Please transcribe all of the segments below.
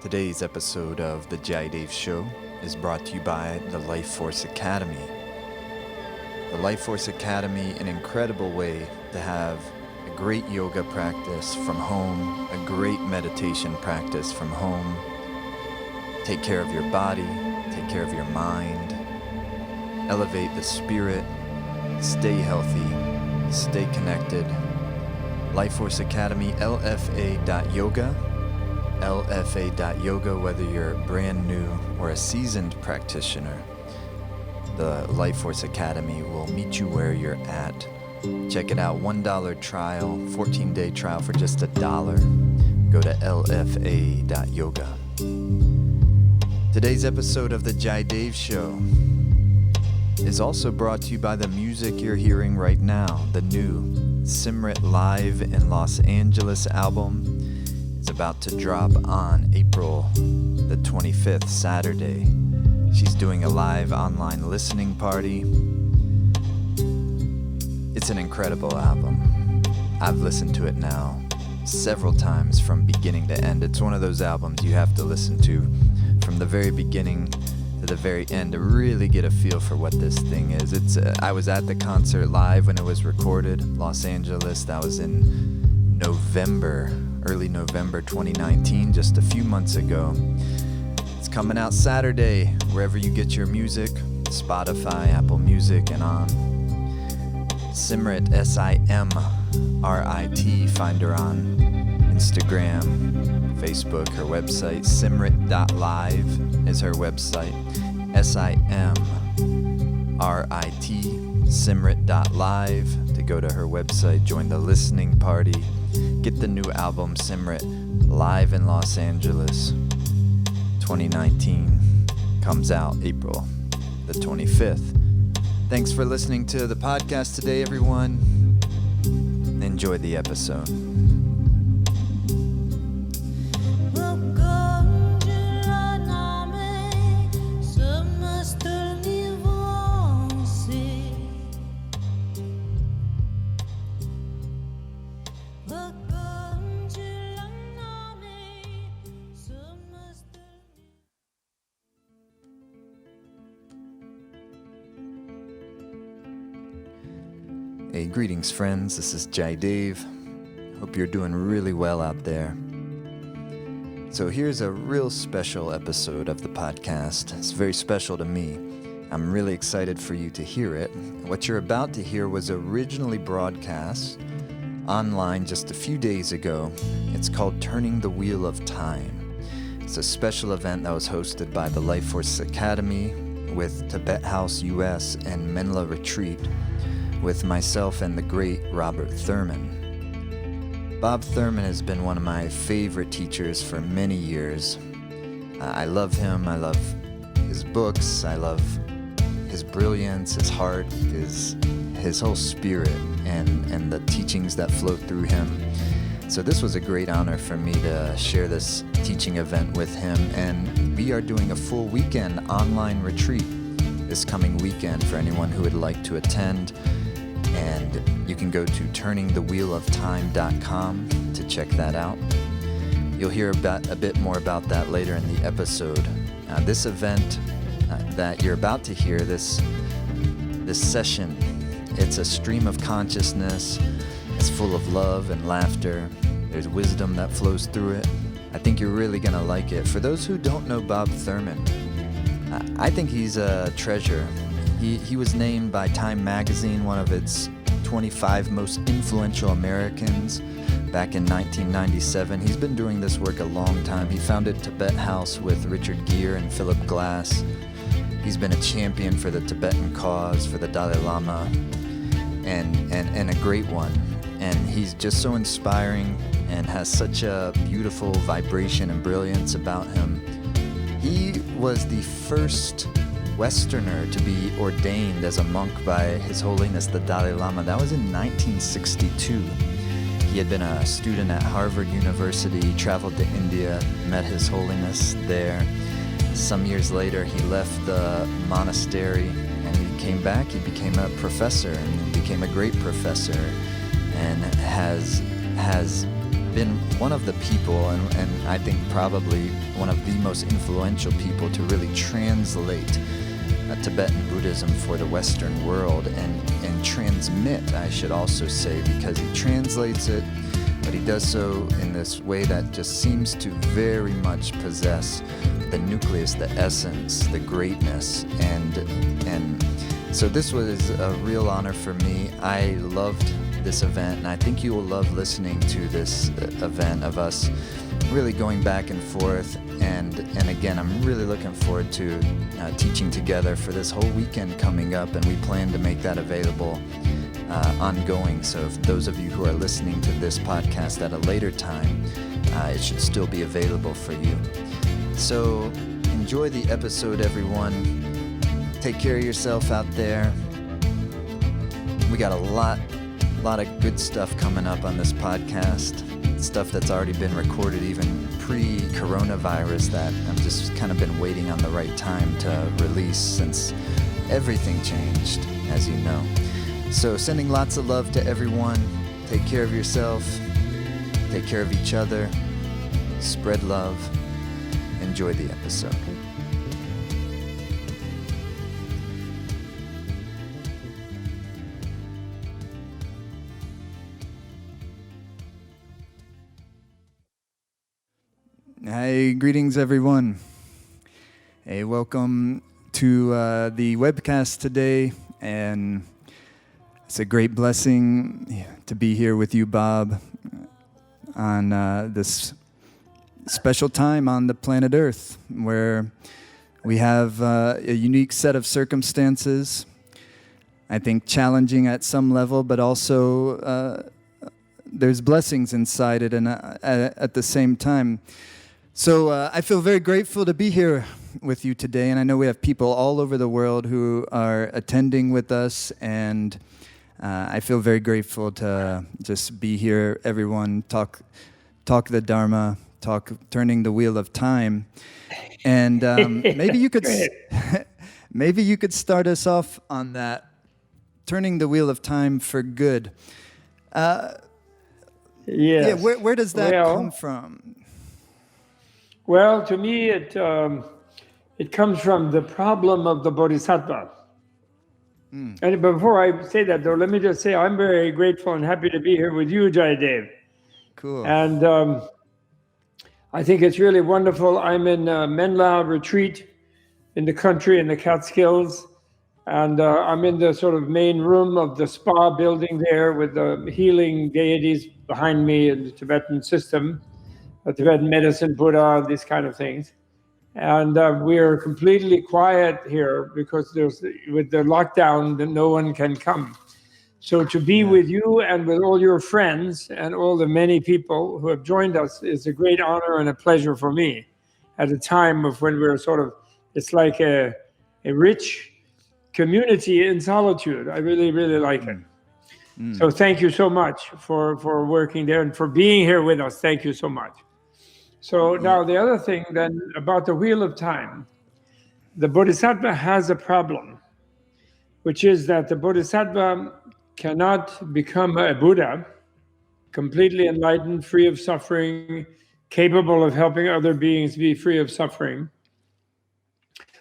Today's episode of the JDSHOW is brought to you by the Life Force Academy. The Life Force Academy, an incredible way to have a great yoga practice from home, a great meditation practice from home. Take care of your body, take care of your mind, elevate the spirit, stay healthy, stay connected. Life Force Academy, LFA.yoga. LFA.yoga, whether you're brand new or a seasoned practitioner. The Life Force Academy will meet you where you're at. Check it out, $1 trial, 14-day trial for just $1. Go to LFA.yoga. Today's episode of the JDSHOW is also brought to you by the music you're hearing right now. The new Simrit Live in Los Angeles album is about to drop on April the 25th, Saturday. She's doing a live online listening party. It's an incredible album. I've listened to it now several times from beginning to end. It's one of those albums you have to listen to from the very beginning to the very end to really get a feel for what this thing is. I was at the concert live when it was recorded, Los Angeles. That was in early November 2019, just a few months ago. It's coming out Saturday, wherever you get your music, Spotify, Apple Music, and on. Simrit, S-I-M-R-I-T, find her on Instagram, Facebook, her website, simrit.live is her website, S-I-M-R-I-T, simrit.live, to go to her website, join the listening party, get the new album, Simrit, Live in Los Angeles, 2019, comes out April the 25th. Thanks for listening to the podcast today, everyone. Enjoy the episode. Hey, greetings friends, this is Jai Dave. Hope you're doing really well out there. So here's a real special episode of the podcast. It's very special to me. I'm really excited for you to hear it. What you're about to hear was originally broadcast online just a few days ago. It's called Turning the Wheel of Time. It's a special event that was hosted by the Life Force Academy with Tibet House US and Menla Retreat, with myself and the great Robert Thurman. Bob Thurman has been one of my favorite teachers for many years. I love him, I love his books, I love his brilliance, his heart, his whole spirit, and the teachings that flow through him. So this was a great honor for me to share this teaching event with him, and we are doing a full weekend online retreat this coming weekend for anyone who would like to attend. And you can go to turningthewheeloftime.com to check that out. You'll hear a bit more about that later in the episode. This event that you're about to hear, this session, it's a stream of consciousness. It's full of love and laughter. There's wisdom that flows through it. I think you're really going to like it. For those who don't know Bob Thurman, I think he's a treasure. He was named by Time magazine one of its 25 most influential Americans back in 1997. He's been doing this work a long time. He founded Tibet House with Richard Gere and Philip Glass. He's been a champion for the Tibetan cause, for the Dalai Lama, and a great one. And he's just so inspiring and has such a beautiful vibration and brilliance about him. He was the first Westerner to be ordained as a monk by His Holiness the Dalai Lama. That was in 1962. He had been a student at Harvard University, traveled to India, met His Holiness there. Some years later, he left the monastery and he came back. He became a professor and became a great professor, and has been one of the people, and I think probably one of the most influential people to really translate Tibetan Buddhism for the Western world and transmit, I should also say, because he translates it, but he does so in this way that just seems to very much possess the nucleus, the essence, the greatness, and so this was a real honor for me. I loved this event, and I think you will love listening to this event of us really going back and forth, and again, I'm really looking forward to teaching together for this whole weekend coming up, and we plan to make that available ongoing. So if those of you who are listening to this podcast at a later time, it should still be available for you. So enjoy the episode, everyone. Take care of yourself out there. We got a lot of good stuff coming up on this podcast. Stuff that's already been recorded even pre-coronavirus that I've just kind of been waiting on the right time to release since everything changed, as you know. So sending lots of love to everyone. Take care of yourself. Take care of each other. Spread love. Enjoy the episode. Hi, greetings everyone. Hey, welcome to the webcast today, and it's a great blessing to be here with you, Bob, on this special time on the planet Earth, where we have a unique set of circumstances, I think challenging at some level, but also there's blessings inside it, and at the same time. So I feel very grateful to be here with you today, and I know we have people all over the world who are attending with us, and I feel very grateful to just be here, everyone, talk the Dharma, turning the wheel of time, and maybe you could start us off on that, turning the wheel of time for good. Yes. Yeah, where does that come from? Well, to me, it comes from the problem of the Bodhisattva. And before I say that, though, let me just say I'm very grateful and happy to be here with you, Jayadev. Cool. And I think it's really wonderful. I'm in Menla retreat in the country, in the Catskills. And I'm in the sort of main room of the spa building there with the healing deities behind me in the Tibetan system. Tibetan medicine, Buddha, these kind of things. And we're completely quiet here because with the lockdown, no one can come. So to be with you and with all your friends and all the many people who have joined us is a great honor and a pleasure for me at a time of when we're sort of, it's like a rich community in solitude. I really, really like it. So thank you so much for working there and for being here with us. Thank you so much. So now the other thing then about the wheel of time, the Bodhisattva has a problem, which is that the Bodhisattva cannot become a Buddha, completely enlightened, free of suffering, capable of helping other beings be free of suffering,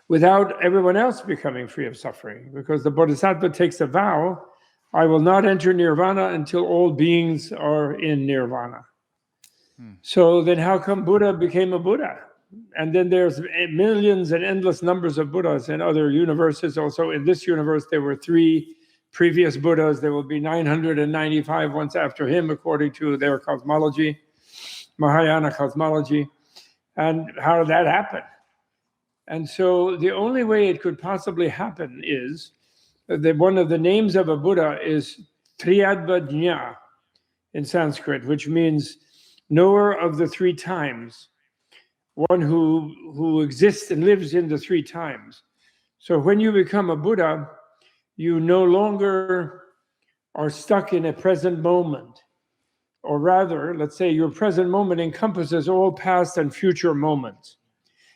without everyone else becoming free of suffering, because the Bodhisattva takes a vow, I will not enter nirvana until all beings are in nirvana. So then how come Buddha became a Buddha? And then there's millions and endless numbers of Buddhas in other universes. Also in this universe, there were 3 previous Buddhas. There will be 995 once after him, according to their cosmology, Mahayana cosmology. And how did that happen? And so the only way it could possibly happen is that one of the names of a Buddha is Triyadvajna in Sanskrit, which means knower of the 3 times, one who exists and lives in the 3 times. So when you become a Buddha, you no longer are stuck in a present moment. Or rather, let's say your present moment encompasses all past and future moments.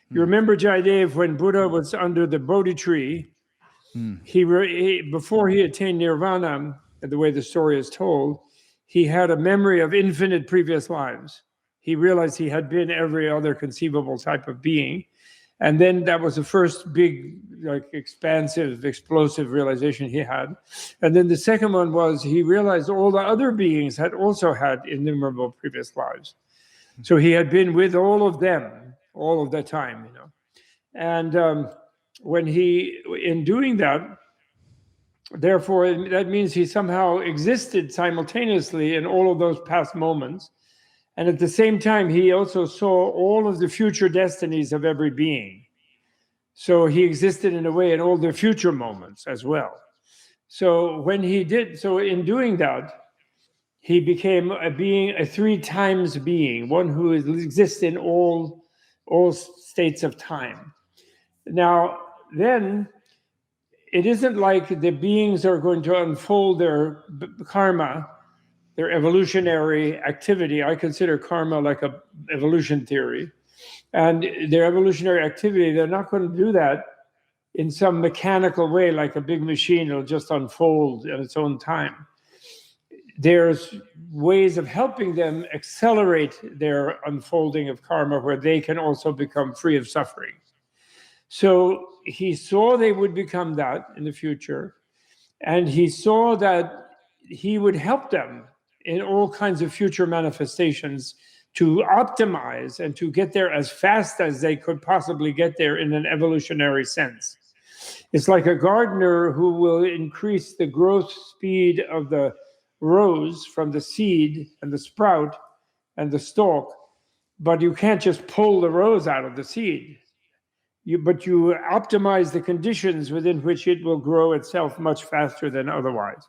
You remember, Jayadev, when Buddha was under the Bodhi tree, he before he attained nirvana, the way the story is told, he had a memory of infinite previous lives. He realized he had been every other conceivable type of being. And then that was the first big, like, expansive, explosive realization he had. And then the second one was he realized all the other beings had also had innumerable previous lives. So he had been with all of them all of the time, you know. And when he, in doing that, therefore, that means he somehow existed simultaneously in all of those past moments. And at the same time, he also saw all of the future destinies of every being. So he existed in a way in all the future moments as well. So when he did, so in doing that, he became a being, a 3 times being, one who exists in all states of time. Now, then, it isn't like the beings are going to unfold their karma, their evolutionary activity. I consider karma like a evolution theory. And their evolutionary activity, they're not going to do that in some mechanical way, like a big machine will just unfold at its own time. There's ways of helping them accelerate their unfolding of karma where they can also become free of suffering. So he saw they would become that in the future, and he saw that he would help them in all kinds of future manifestations to optimize and to get there as fast as they could possibly get there in an evolutionary sense. It's like a gardener who will increase the growth speed of the rose from the seed and the sprout and the stalk, but you can't just pull the rose out of the seed. But you optimize the conditions within which it will grow itself much faster than otherwise.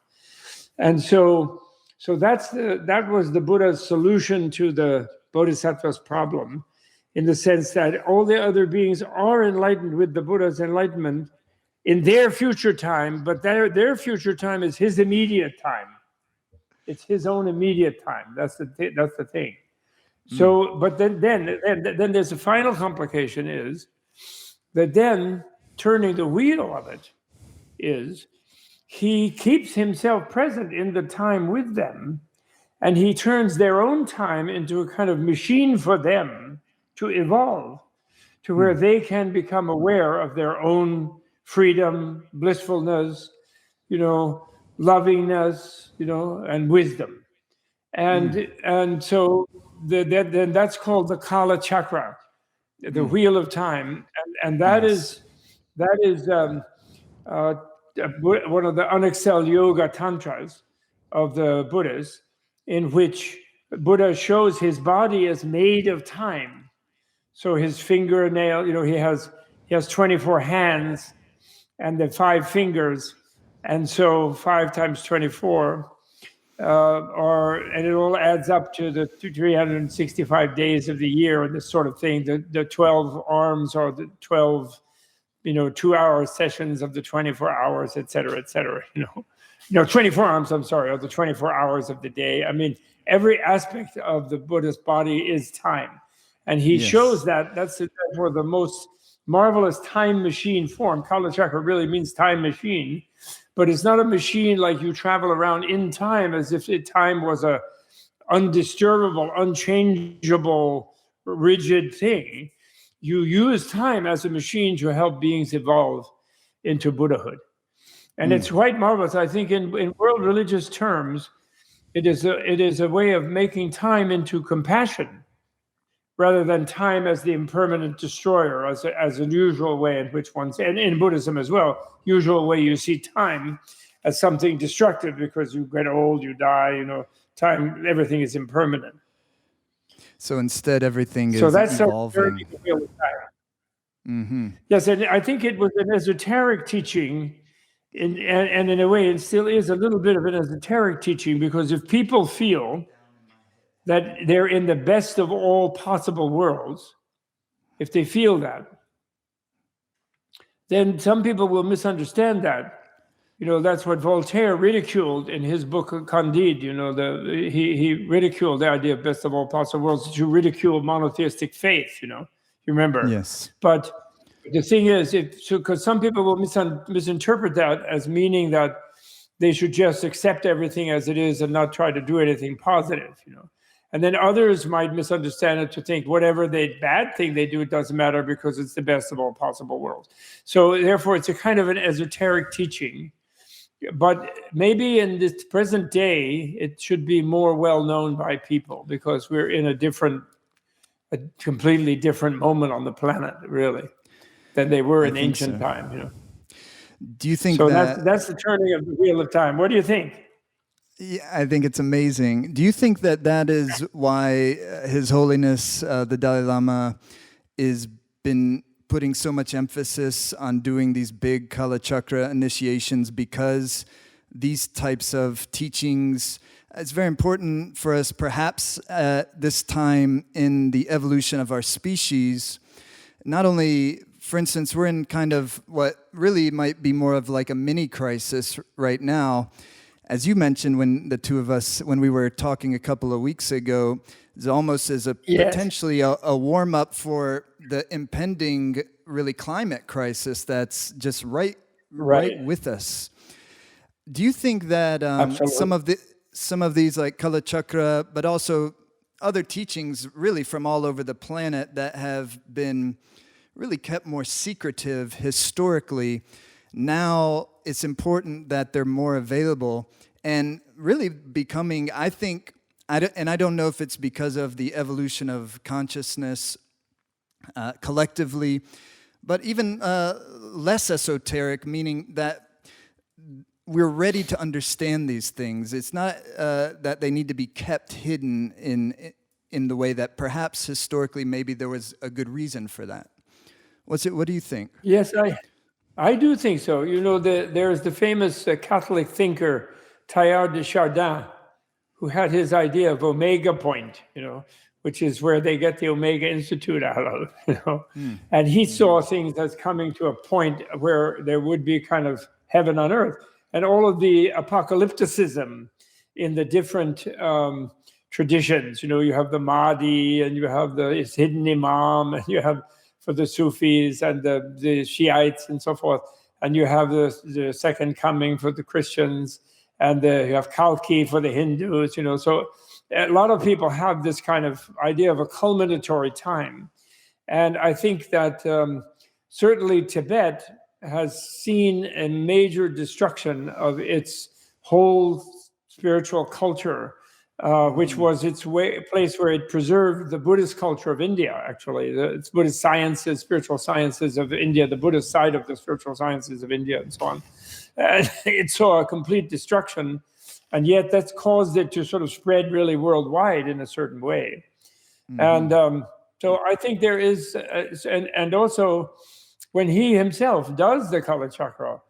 And so that was the Buddha's solution to the Bodhisattva's problem, in the sense that all the other beings are enlightened with the Buddha's enlightenment in their future time, but their future time is his immediate time. It's his own immediate time. That's the thing. So, but then there's a final complication is that then turning the wheel of it is he keeps himself present in the time with them, and he turns their own time into a kind of machine for them to evolve to where they can become aware of their own freedom, blissfulness, lovingness, and wisdom. And so then that's called the Kalachakra, the wheel of time, and that is one of the unexcelled yoga tantras of the Buddhists, in which Buddha shows his body as made of time. So his fingernail, he has 24 hands and the 5 fingers, and so 5 times 24. And it all adds up to the 365 days of the year and this sort of thing. The 12 arms or the 12, 2-hour sessions of the 24 hours, et cetera, 24 arms, I'm sorry, of the 24 hours of the day. I mean, every aspect of the Buddhist body is time. And he shows that's therefore the most marvelous time machine form. Kalachakra really means time machine. But it's not a machine like you travel around in time as if time was a undisturbable, unchangeable, rigid thing. You use time as a machine to help beings evolve into Buddhahood. And it's quite marvelous. I think in world religious terms, it is a way of making time into compassion rather than time as the impermanent destroyer, as an usual way in which and in Buddhism as well, usual way you see time as something destructive because you get old, you die, time, everything is impermanent. So instead, everything is evolving. Yes, and I think it was an esoteric teaching, and in a way it still is a little bit of an esoteric teaching, because if people feel that they're in the best of all possible worlds, if they feel that, then some people will misunderstand that. That's what Voltaire ridiculed in his book Candide. He ridiculed the idea of best of all possible worlds to ridicule monotheistic faith. You remember? Yes. But the thing is, because some people will misinterpret that as meaning that they should just accept everything as it is and not try to do anything positive, And then others might misunderstand it to think whatever bad thing they do, it doesn't matter because it's the best of all possible worlds. So therefore, it's a kind of an esoteric teaching. But maybe in this present day, it should be more well known by people because we're in a completely different moment on the planet, really, than they were in ancient time. Do you think so? That's the turning of the wheel of time. What do you think? Yeah, I think it's amazing. Do you think that is why His Holiness the Dalai Lama is been putting so much emphasis on doing these big Kalachakra initiations, because these types of teachings, it's very important for us perhaps at this time in the evolution of our species, not only, for instance, we're in kind of what really might be more of like a mini crisis right now. As you mentioned, when we were talking a couple of weeks ago, it's almost as potentially a warm-up for the impending, really, climate crisis that's just right with us. Do you think that some of these like Kalachakra, but also other teachings really from all over the planet that have been really kept more secretive historically, now it's important that they're more available and really becoming, I think, and I don't know if it's because of the evolution of consciousness collectively, but even less esoteric, meaning that we're ready to understand these things. It's not that they need to be kept hidden in the way that perhaps historically maybe there was a good reason for that. What do you think? Yes, I do think so. There's the famous Catholic thinker Teilhard de Chardin, who had his idea of Omega Point, which is where they get the Omega Institute out of, And he saw things as coming to a point where there would be kind of heaven on earth. And all of the apocalypticism in the different traditions, you have the Mahdi, and you have the hidden Imam, and you have for the Sufis and the Shiites and so forth, and you have the second coming for the Christians, and you have Kalki for the Hindus, So a lot of people have this kind of idea of a culminatory time. And I think that certainly Tibet has seen a major destruction of its whole spiritual culture, which was its place where it preserved the Buddhist culture of India, actually. It's Buddhist sciences, spiritual sciences of India, the Buddhist side of the spiritual sciences of India, and so on. It saw a complete destruction, and yet that's caused it to sort of spread really worldwide in a certain way. Mm-hmm. And so I think there is, and also when he himself does the Kalachakra,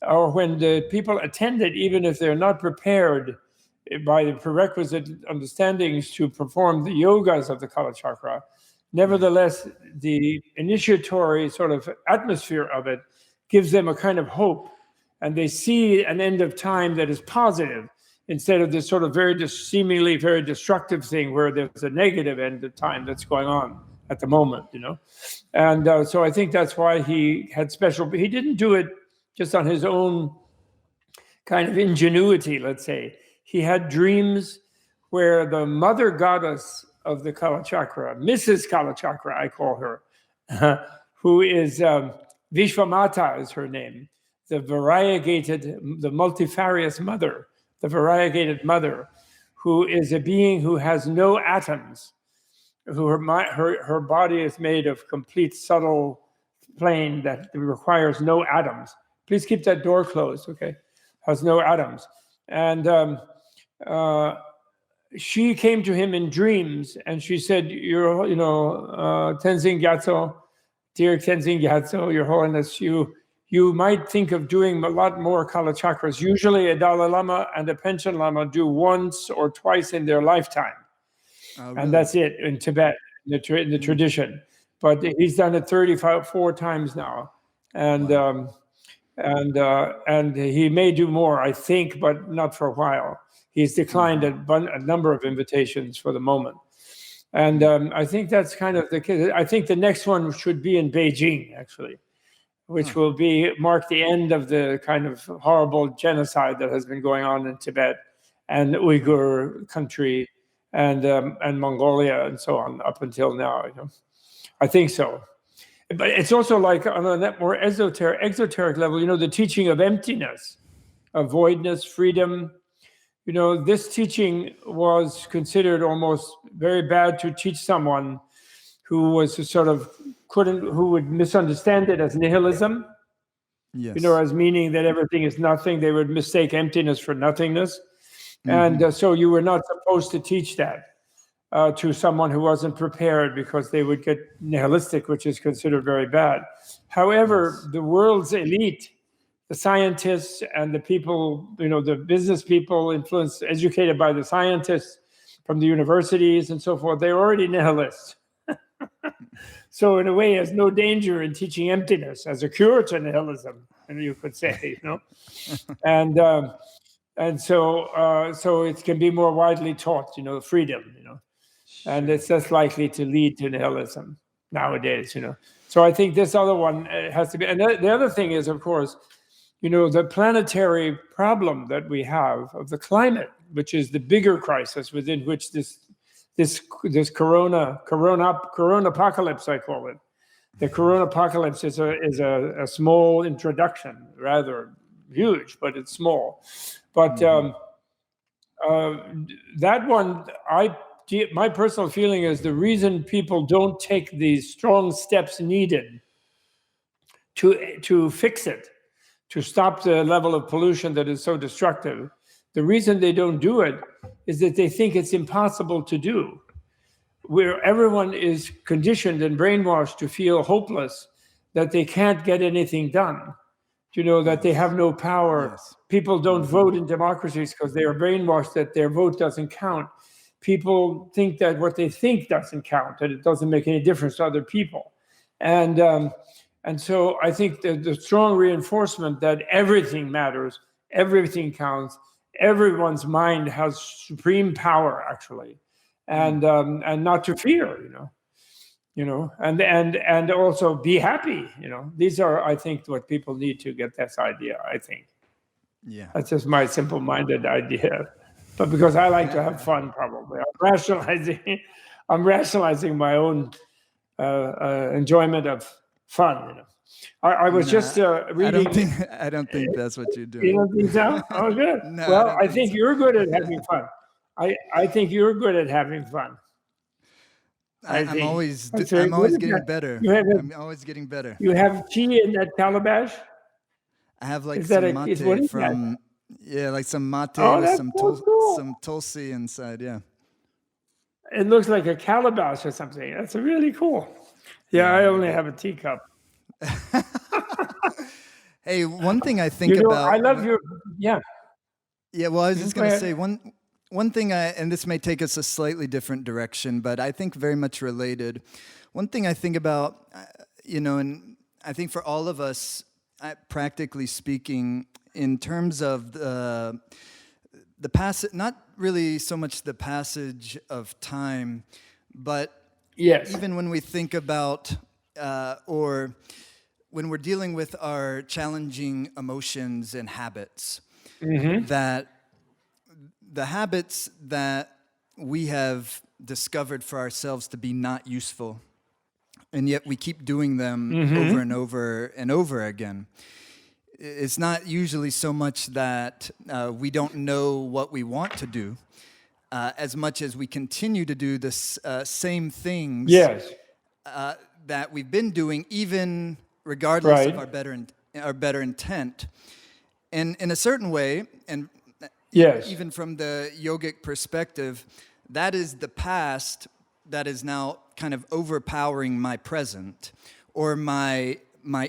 or when the people attend it, even if they're not prepared by the prerequisite understandings to perform the yogas of the Kalachakra, nevertheless, the initiatory sort of atmosphere of it gives them a kind of hope, and they see an end of time that is positive instead of this sort of seemingly very destructive thing where there's a negative end of time that's going on at the moment, And so I think that's why he had he didn't do it just on his own kind of ingenuity, let's say. He had dreams where the mother goddess of the Kalachakra, Mrs. Kalachakra, I call her, who is Vishwamata is her name, the multifarious mother, the variegated mother, who is a being who has no atoms, who her body is made of complete subtle plane that requires no atoms. Please keep that door closed, okay? Has no atoms. And she came to him in dreams, and she said, Tenzin Gyatso, dear Tenzin Gyatso, Your Holiness, you might think of doing a lot more Kalachakras. Usually a Dalai Lama and a Panchen Lama do once or twice in their lifetime. Oh, really? And that's it in Tibet, in the tradition. But he's done it 34 times now. And wow. And he may do more, I think, but not for a while. He's declined a number of invitations for the moment. And I think that's kind of the case. I think the next one should be in Beijing, actually. which will mark the end of the kind of horrible genocide that has been going on in Tibet and the Uyghur country and Mongolia and so on up until now. I think so. But it's also like on a more exoteric level, the teaching of emptiness, of voidness, freedom. This teaching was considered almost very bad to teach someone who was who would misunderstand it as nihilism. Yes. As meaning that everything is nothing. They would mistake emptiness for nothingness. And so you were not supposed to teach that to someone who wasn't prepared, because they would get nihilistic, which is considered very bad. However, the world's elite, the scientists and the people, the business people educated by the scientists from the universities and so forth, they're already nihilists. So in a way, there's no danger in teaching emptiness as a cure to nihilism, you could say, and so it can be more widely taught, freedom, and it's less likely to lead to nihilism nowadays, So I think this other one has to be. And the other thing is, of course, the planetary problem that we have of the climate, which is the bigger crisis within which this corona apocalypse, I call it. The corona apocalypse is a small introduction, rather huge, but it's small. But that one, my personal feeling is the reason people don't take these strong steps needed to fix it, to stop the level of pollution that is so destructive. The reason they don't do it is that they think it's impossible to do. Where everyone is conditioned and brainwashed to feel hopeless, that they can't get anything done, that they have no power. Yes. People don't vote in democracies because they are brainwashed that their vote doesn't count. People think that what they think doesn't count, that it doesn't make any difference to other people. And so I think the strong reinforcement that everything matters, everything counts, everyone's mind has supreme power, actually, and not to fear, and also be happy, These are, I think, what people need to get this idea, I think. Yeah. That's just my simple-minded idea. But because I like to have fun, probably. I'm rationalizing my own enjoyment of fun, I was just reading. I don't think that's what you're doing. You don't think so? Oh, good. No, well, I think you're good at having fun. I think you're good at having fun. I'm always getting better. I'm always getting better. You have tea in that calabash? I have like some mate from, like some mate with some tulsi inside, yeah. It looks like a calabash or something. That's really cool. Yeah, I only have a teacup. Hey, one thing I think about. I love your. Yeah. Yeah, well, I was just going to say one thing, and this may take us a slightly different direction, but I think very much related. One thing I think about, and I think for all of us, practically speaking, in terms of the passage, not really so much the passage of time, but yes, even when we think about, or when we're dealing with our challenging emotions and habits, that the habits that we have discovered for ourselves to be not useful, and yet we keep doing them over and over and over again. It's not usually so much that we don't know what we want to do, as much as we continue to do the same things that we've been doing, even regardless of our better intent. And in a certain way, and even from the yogic perspective, that is the past that is now kind of overpowering my present, or my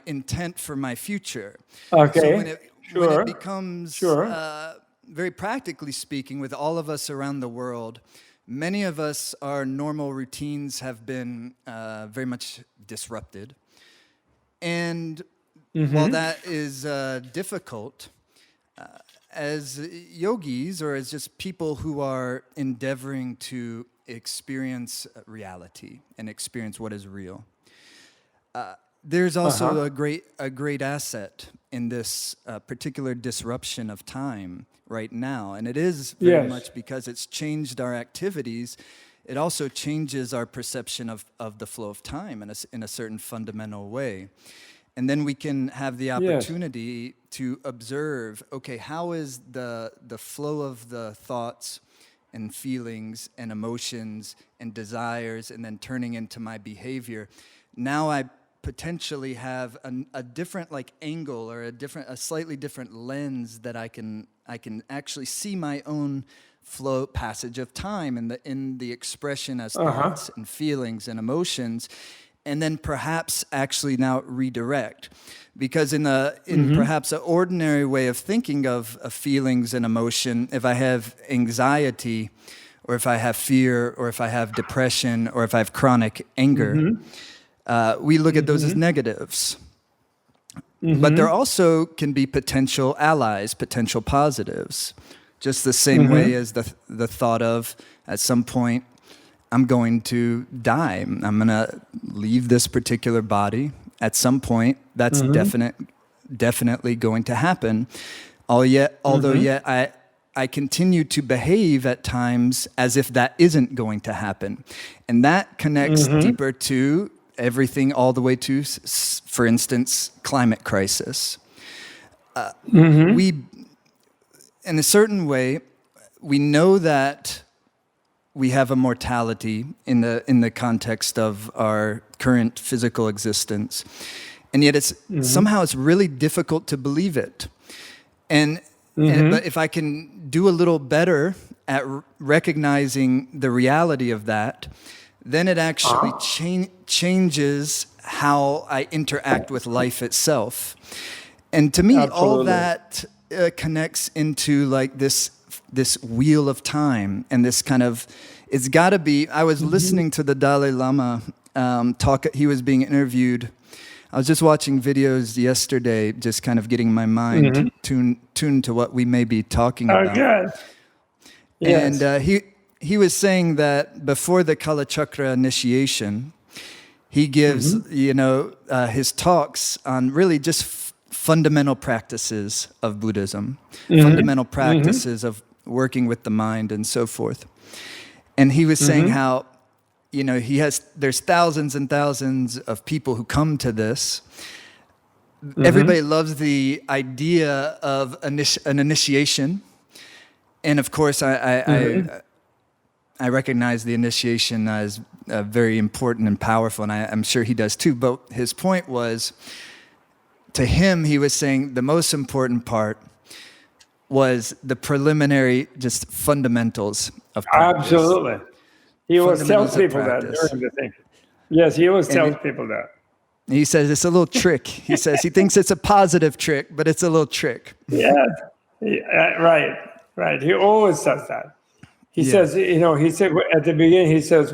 intent for my future. Okay. So when it becomes, very practically speaking, with all of us around the world, many of us, our normal routines have been very much disrupted. And while that is difficult, as yogis, or as just people who are endeavoring to experience reality and experience what is real, there's also a great asset in this particular disruption of time right now, and it is very much because it's changed our activities. It also changes our perception of the flow of time in a certain fundamental way. And then we can have the opportunity to observe, okay, how is the flow of the thoughts and feelings and emotions and desires and then turning into my behavior. Now I potentially have a different angle or a slightly different lens that I can actually see my own flow passage of time in the expression as thoughts and feelings and emotions, and then perhaps actually now redirect. Because in perhaps an ordinary way of thinking of feelings and emotion, if I have anxiety, or if I have fear, or if I have depression, or if I have chronic anger, we look at those as negatives. But there also can be potential allies, potential positives. Just the same way as the thought of, at some point, I'm going to die. I'm going to leave this particular body. At some point, that's definitely going to happen. Although yet I continue to behave at times as if that isn't going to happen. And that connects deeper to everything all the way to, for instance, climate crisis. We, in a certain way, we know that we have a mortality in the context of our current physical existence, and yet it's somehow it's really difficult to believe it. But if I can do a little better at recognizing the reality of that, then it actually changes how I interact with life itself. And to me, all that connects into this wheel of time and this kind of, it's got to be, I was listening to the Dalai Lama talk, he was being interviewed. I was just watching videos yesterday, just kind of getting my mind tuned to what we may be talking about. Good. Yes. And he was saying that before the Kalachakra initiation, he gives, his talks on really just fundamental practices of Buddhism, fundamental practices of working with the mind and so forth. And he was saying how, there's thousands and thousands of people who come to this. Everybody loves the idea of an initiation. And of course, I recognize the initiation as very important and powerful, and I'm sure he does too. But his point was, to him, he was saying the most important part was the preliminary, just fundamentals of practice. Absolutely. He always tells people that during the thing. Yes, he always tells people that. He says it's a little trick. He says he thinks it's a positive trick, but it's a little trick. Yeah, right. He always says that. He says, he said at the beginning, he says,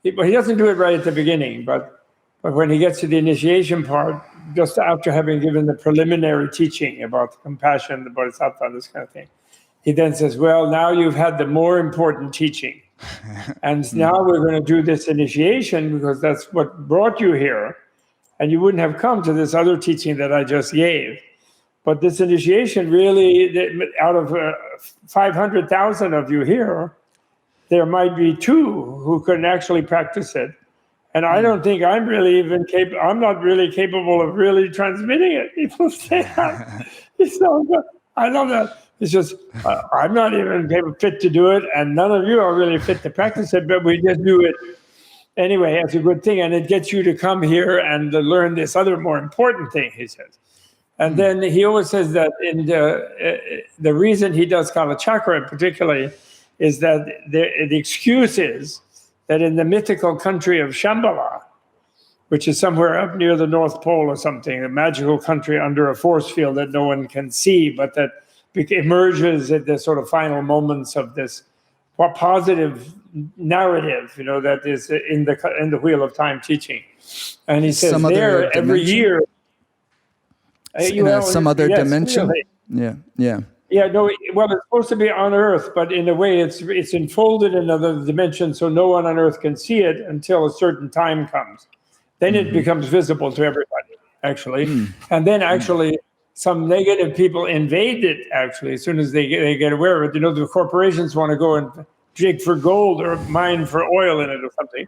he doesn't do it right at the beginning, but when he gets to the initiation part, just after having given the preliminary teaching about compassion, the Bodhisattva, this kind of thing, he then says, now you've had the more important teaching. And now we're going to do this initiation because that's what brought you here. And you wouldn't have come to this other teaching that I just gave. But this initiation really, out of 500,000 of you here, there might be 2 who can actually practice it. And I don't think I'm really even capable. I'm not really capable of really transmitting it. People say that. It's so good. I love that. It's just, I'm not even fit to do it, and none of you are really fit to practice it, but we just do it anyway. It's a good thing, and it gets you to come here and to learn this other more important thing, he says. And then he always says that in the reason he does Kalachakra particularly is that the excuse is that in the mythical country of Shambhala, which is somewhere up near the North Pole or something, a magical country under a force field that no one can see, but that emerges at the sort of final moments of this positive narrative, that is in the Wheel of Time teaching. And he says every year. Some other dimension? Really. Yeah. Yeah, no, well, it's supposed to be on Earth, but in a way it's enfolded in another dimension, so no one on Earth can see it until a certain time comes. then it becomes visible to everybody, actually. And then actually some negative people invade it, actually, as soon as they get aware of it. The corporations want to go and dig for gold or mine for oil in it or something.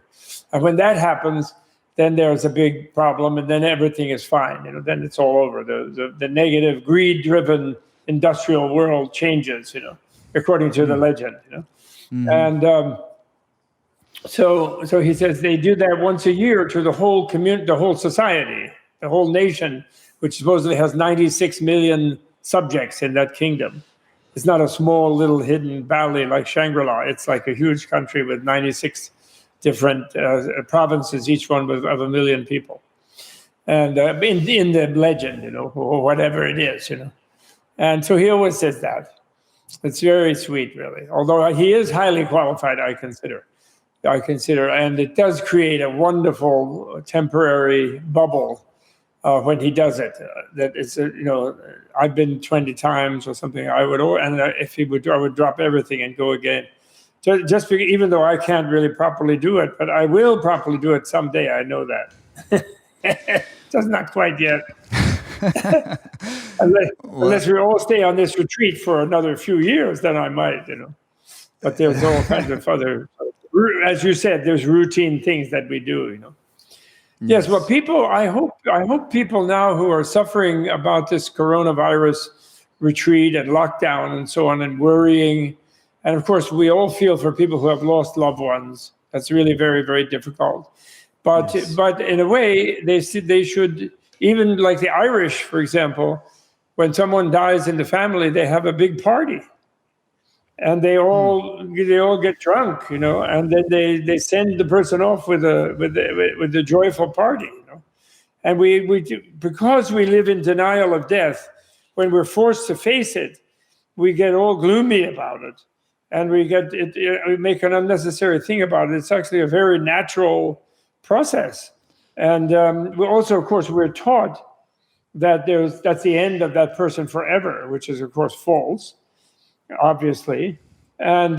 And when that happens, then there's a big problem, and then everything is fine. Then it's all over. The negative, greed-driven industrial world changes, according to the legend. And so he says they do that once a year to the whole community, the whole society, the whole nation, which supposedly has 96 million subjects in that kingdom. It's not a small little hidden valley like Shangri-La. It's like a huge country with 96 different provinces, each one with of 1 million people. And in the legend, or whatever it is, And so he always says that. It's very sweet, really. Although he is highly qualified, I consider, and it does create a wonderful temporary bubble when he does it. That it's I've been 20 times or something. If he would, I would drop everything and go again. Just because, even though I can't really properly do it, but I will properly do it someday. I know that. Just not quite yet. Unless we all stay on this retreat for another few years, then I might, But there's all kinds of other, as you said, there's routine things that we do, Yes, well, I hope people now who are suffering about this coronavirus retreat and lockdown and so on and worrying, and of course we all feel for people who have lost loved ones. That's really very, very difficult. But in a way, they should, even like the Irish, for example, when someone dies in the family, they have a big party. And they all get drunk, and then they send the person off with a joyful party, And we because we live in denial of death, when we're forced to face it, we get all gloomy about it, and we make an unnecessary thing about it. It's actually a very natural process, and we also, of course, we're taught that that's the end of that person forever, which is, of course, false. Obviously, and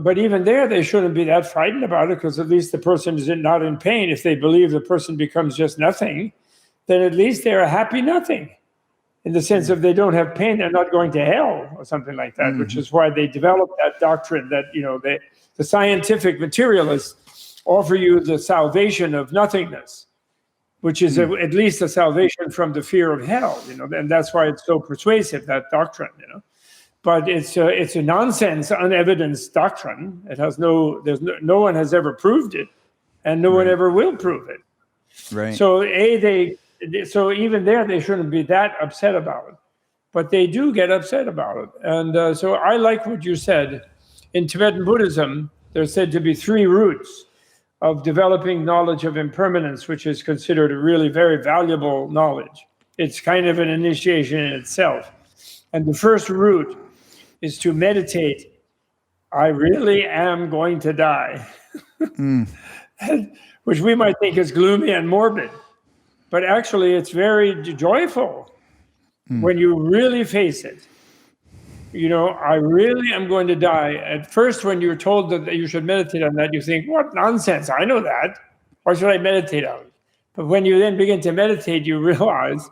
but even there, they shouldn't be that frightened about it, because at least the person is not in pain. If they believe the person becomes just nothing, then at least they're a happy nothing, in the sense of they don't have pain, they're not going to hell or something like that. Which is why they developed that doctrine that the scientific materialists offer you the salvation of nothingness, which is at least a salvation from the fear of hell. And that's why it's so persuasive, that doctrine. But it's a nonsense, unevidenced doctrine. It has no one has ever proved it, and no one ever will prove it. Right. So so even there, they shouldn't be that upset about it, but they do get upset about it. And so I like what you said. In Tibetan Buddhism, there's said to be 3 routes of developing knowledge of impermanence, which is considered a really very valuable knowledge. It's kind of an initiation in itself. And the first route is to meditate. I really am going to die, which we might think is gloomy and morbid, but actually it's very joyful when you really face it. I really am going to die. At first, when you're told that you should meditate on that, you think, what nonsense, I know that. Why should I meditate on it? But when you then begin to meditate, you realize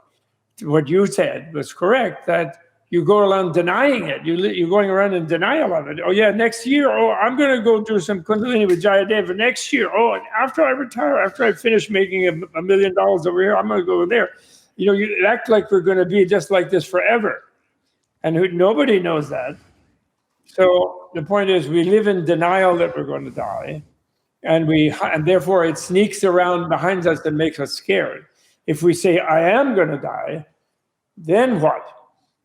what you said was correct, that you go around denying it. You're going around in denial of it. Oh, yeah, next year. Oh, I'm going to go do some Kundalini with Jayadeva next year. Oh, and after I retire, after I finish making $1 million over here, I'm going to go there. You act like we're going to be just like this forever. And nobody knows that. So the point is, we live in denial that we're going to die. And therefore it sneaks around behind us and makes us scared. If we say, I am going to die, then what?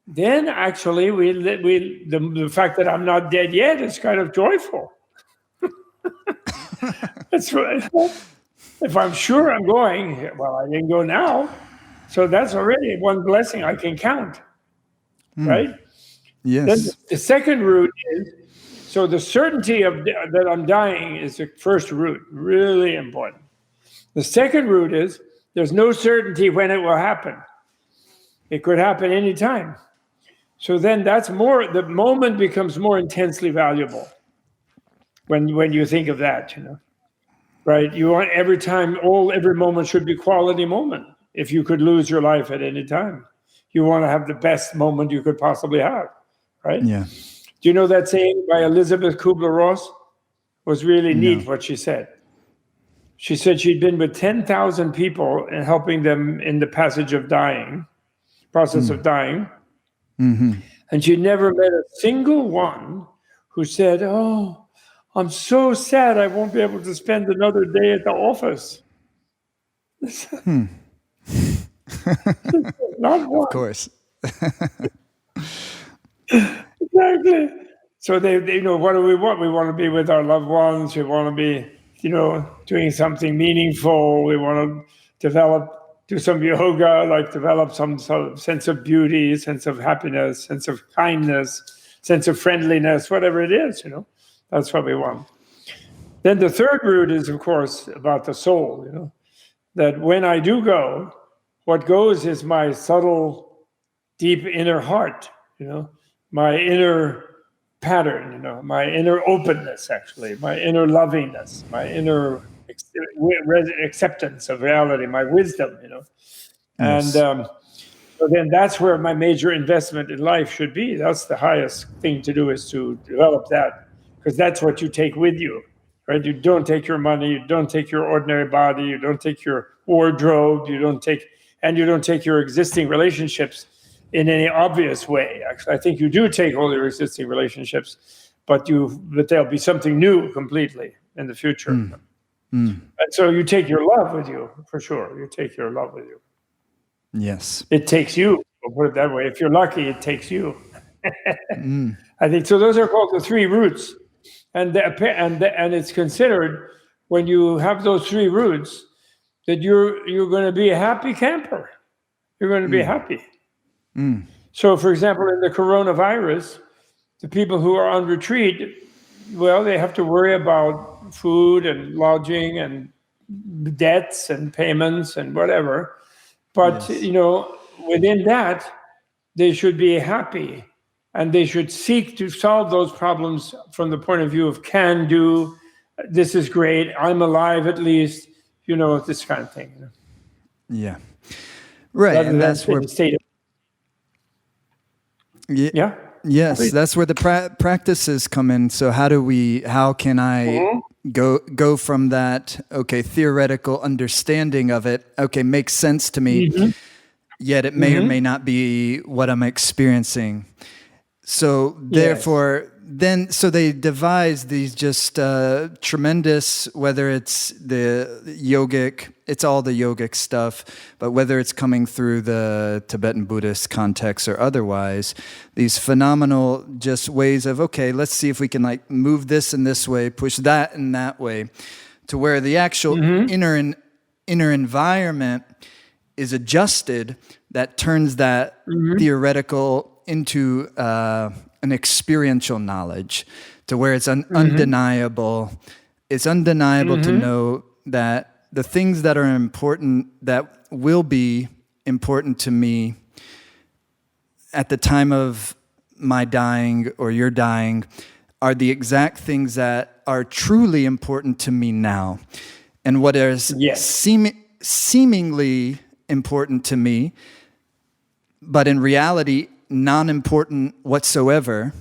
Then actually the fact that I'm not dead yet is kind of joyful. That's right. If I'm sure I'm going, well, I didn't go now. So that's already one blessing I can count. Right? Yes. Then the second route is, so the certainty that I'm dying is the first route, really important. The second route is, there's no certainty when it will happen. It could happen anytime. So then the moment becomes more intensely valuable when you think of that, right? You want every moment should be quality moment. If you could lose your life at any time, you want to have the best moment you could possibly have, right? Yeah. Do you know that saying by Elizabeth Kubler-Ross? Was really neat what she said. She said she'd been with 10,000 people and helping them in the process of dying. Mm-hmm. And she never met a single one who said, "Oh, I'm so sad I won't be able to spend another day at the office." Not one. Of course. Exactly. So they, what do we want? We want to be with our loved ones. We want to be, doing something meaningful. We want to do some yoga, like develop some sort of sense of beauty, sense of happiness, sense of kindness, sense of friendliness, whatever it is, that's what we want. Then the third root is, of course, about the soul, that when I do go, what goes is my subtle, deep inner heart, my inner pattern, my inner openness, actually, my inner lovingness, my inner acceptance of reality, my wisdom, Yes. And so then that's where my major investment in life should be. That's the highest thing to do, is to develop that, because that's what you take with you, right? You don't take your money, you don't take your ordinary body, you don't take your wardrobe, you don't take your existing relationships in any obvious way. Actually, I think you do take all your existing relationships, but there'll be something new completely in the future. And so you take your love with you, for sure. You take your love with you. Yes. It takes you. We'll put it that way. If you're lucky, it takes you. I think so. Those are called the three roots, and it's considered, when you have those three roots, that you're going to be a happy camper. You're going to be happy. So, for example, in the coronavirus, the people who are on retreat, well, they have to worry about food and lodging and debts and payments and whatever. But, within that, they should be happy, and they should seek to solve those problems from the point of view of can do, this is great, I'm alive at least, this kind of thing. Yeah. Right. Rather and than that's where the state of, Yeah. Yes, Please. that's where the practices come in. So how can I go from that, theoretical understanding of it, makes sense to me, yet it may or may not be what I'm experiencing. So therefore, so they devise these just tremendous, whether it's the yogic, it's all the yogic stuff, but whether it's coming through the Tibetan Buddhist context or otherwise, these phenomenal just ways of, let's see if we can move this in this way, push that in that way, to where the actual inner environment is adjusted, that turns that theoretical into an experiential knowledge, to where it's undeniable. It's undeniable to know that the things that are important, that will be important to me at the time of my dying or your dying, are the exact things that are truly important to me now. And what is seemingly important to me, but in reality, non-important whatsoever,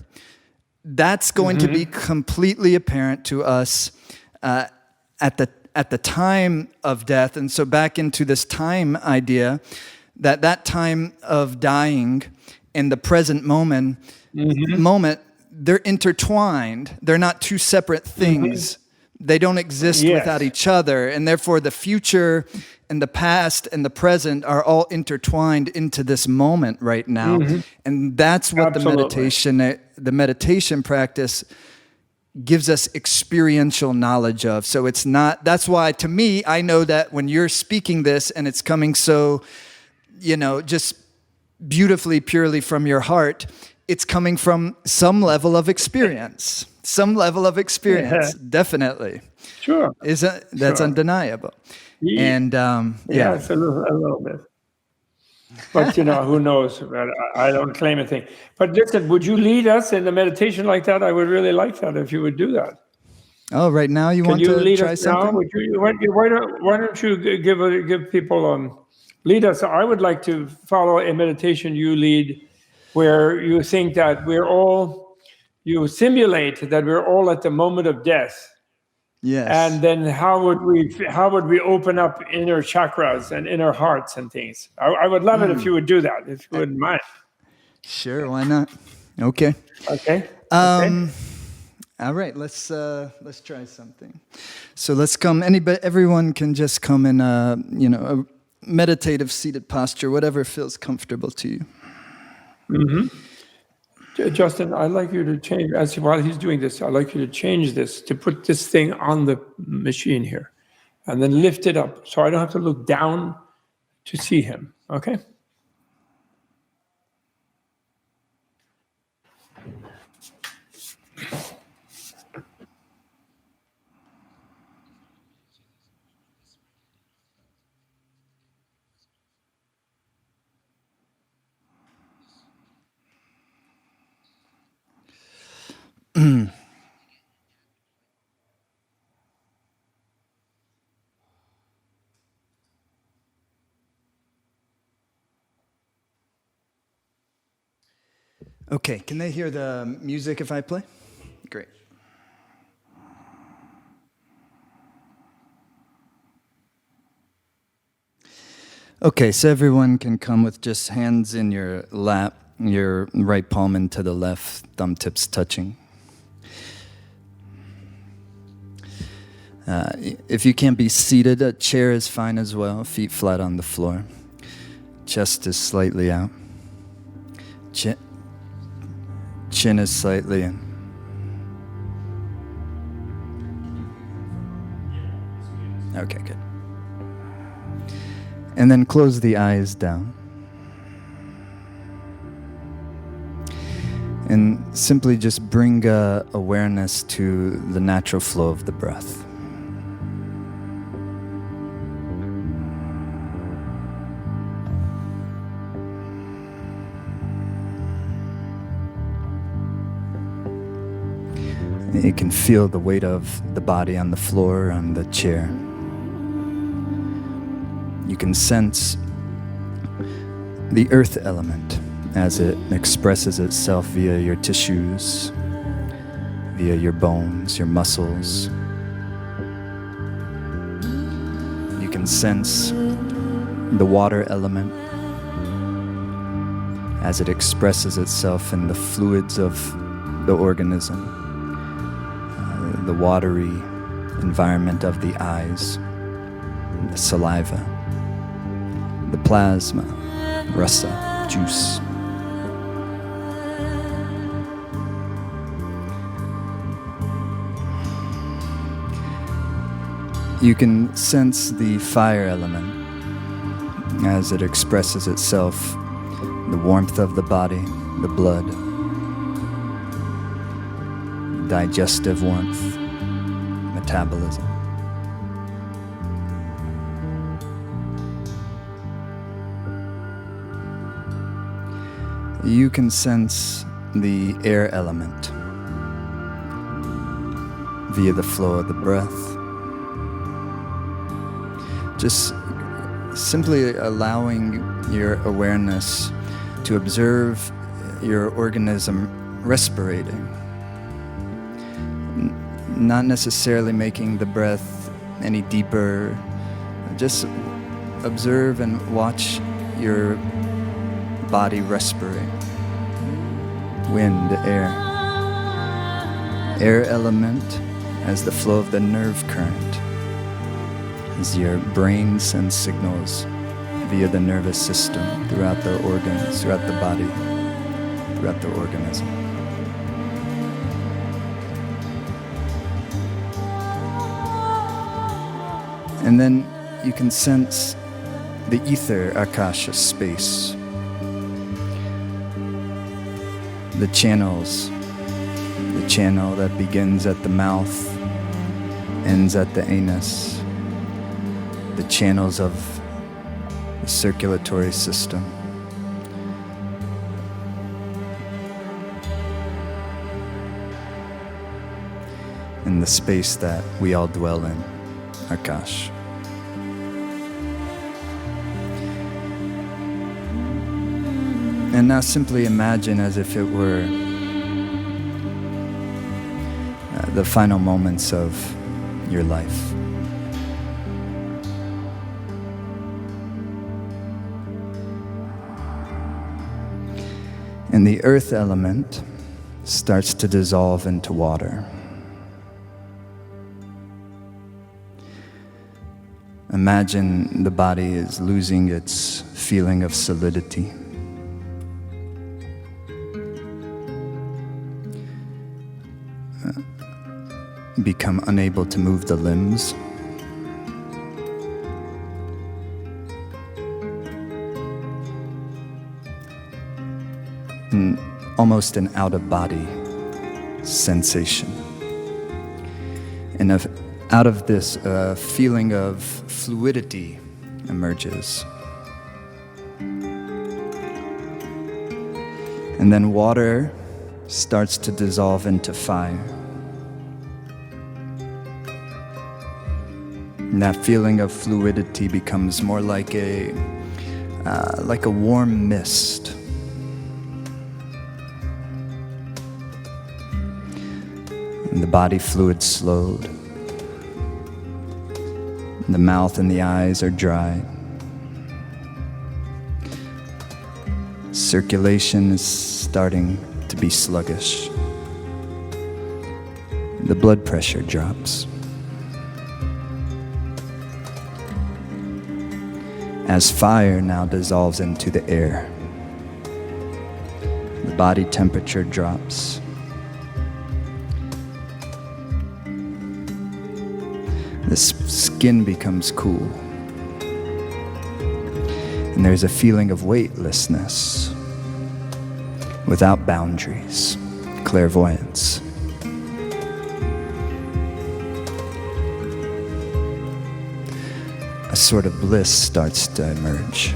that's going to be completely apparent to us at the time of death. And so back into this time idea, that time of dying and the present moment, they're intertwined. They're not two separate things. They don't exist without each other. And therefore the future and the past and the present are all intertwined into this moment right now. And that's what the meditation practice gives us experiential knowledge of. So it's not, that's why to me, I know that when you're speaking this and it's coming so, just beautifully, purely from your heart, it's coming from some level of experience. Definitely. Sure. That's undeniable. And it's a little bit. But who knows? I don't claim a thing. But listen, would you lead us in a meditation like that? I would really like that if you would do that. Oh, right now you want to lead try us now? something? Why don't you give people lead us? I would like to follow a meditation you lead, where you think that you simulate that we're all at the moment of death. Yes. And then how would we open up inner chakras and inner hearts and things? I would love it if you would do that, if you wouldn't mind. Sure, why not? Okay. Okay. All right, let's try something. So let's come. Everyone can just come in a meditative seated posture, whatever feels comfortable to you. Mm-hmm. Justin, I'd like you to change, while he's doing this, I'd like you to change this, to put this thing on the machine here, and then lift it up, so I don't have to look down to see him, okay? Okay, can they hear the music if I play? Great. Okay, so everyone can come with just hands in your lap, your right palm into the left, thumb tips touching. If you can't be seated, a chair is fine as well, feet flat on the floor. Chest is slightly out. Chin is slightly in. Okay, good. And then close the eyes down. And simply just bring awareness to the natural flow of the breath. You can feel the weight of the body on the floor, on the chair. You can sense the earth element as it expresses itself via your tissues, via your bones, your muscles. You can sense the water element as it expresses itself in the fluids of the organism. The watery environment of the eyes, the saliva, the plasma, rasa, juice. You can sense the fire element as it expresses itself, the warmth of the body, the blood, digestive warmth, metabolism. You can sense the air element via the flow of the breath. Just simply allowing your awareness to observe your organism respirating. Not necessarily making the breath any deeper. Just observe and watch your body respirate. Wind, air. Air element as the flow of the nerve current. As your brain sends signals via the nervous system throughout the organs, throughout the body, throughout the organism. And then you can sense the ether, akasha, space. The channels. The channel that begins at the mouth, ends at the anus. The channels of the circulatory system. in the space that we all dwell in, Akash. And now simply imagine as if it were the final moments of your life. And the earth element starts to dissolve into water. Imagine the body is losing its feeling of solidity. Become unable to move the limbs. Almost an out-of-body sensation. And out of this feeling of fluidity emerges. And then water starts to dissolve into fire. And that feeling of fluidity becomes more like a warm mist. And the body fluid slowed. And the mouth and the eyes are dry. Circulation is starting to be sluggish. The blood pressure drops. As fire now dissolves into the air, the body temperature drops. The skin becomes cool. And there's a feeling of weightlessness without boundaries, clairvoyance. A sort of bliss starts to emerge,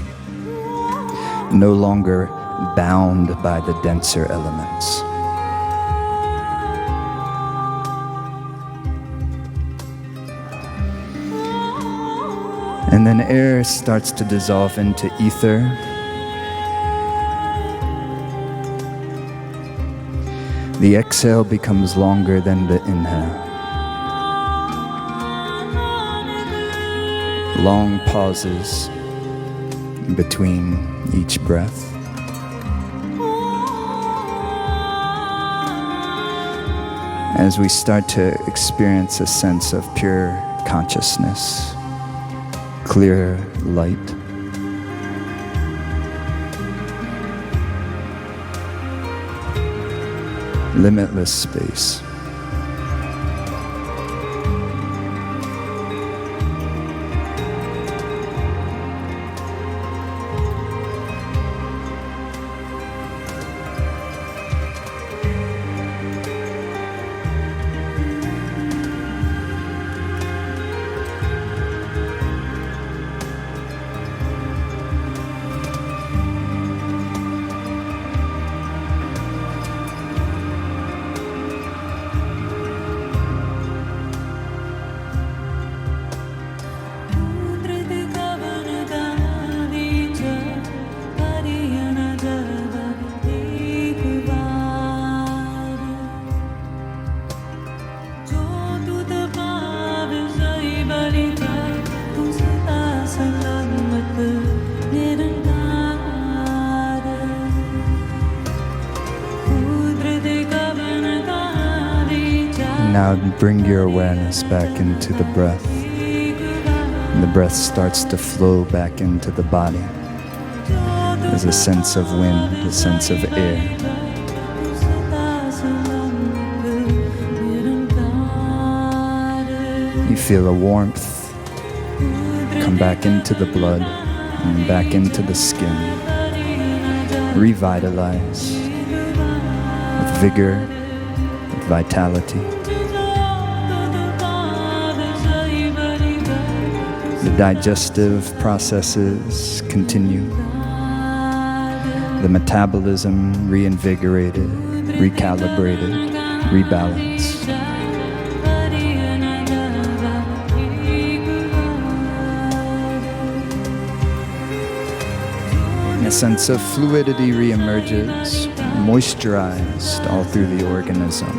no longer bound by the denser elements. And then air starts to dissolve into ether. The exhale becomes longer than the inhale. Long pauses between each breath. As we start to experience a sense of pure consciousness, clear light. Limitless space. Now bring your awareness back into the breath. And the breath starts to flow back into the body. There's a sense of wind, a sense of air. You feel a warmth come back into the blood and back into the skin. Revitalize with vigor, with vitality. The digestive processes continue. The metabolism reinvigorated, recalibrated, rebalanced. A sense of fluidity reemerges, moisturized all through the organism.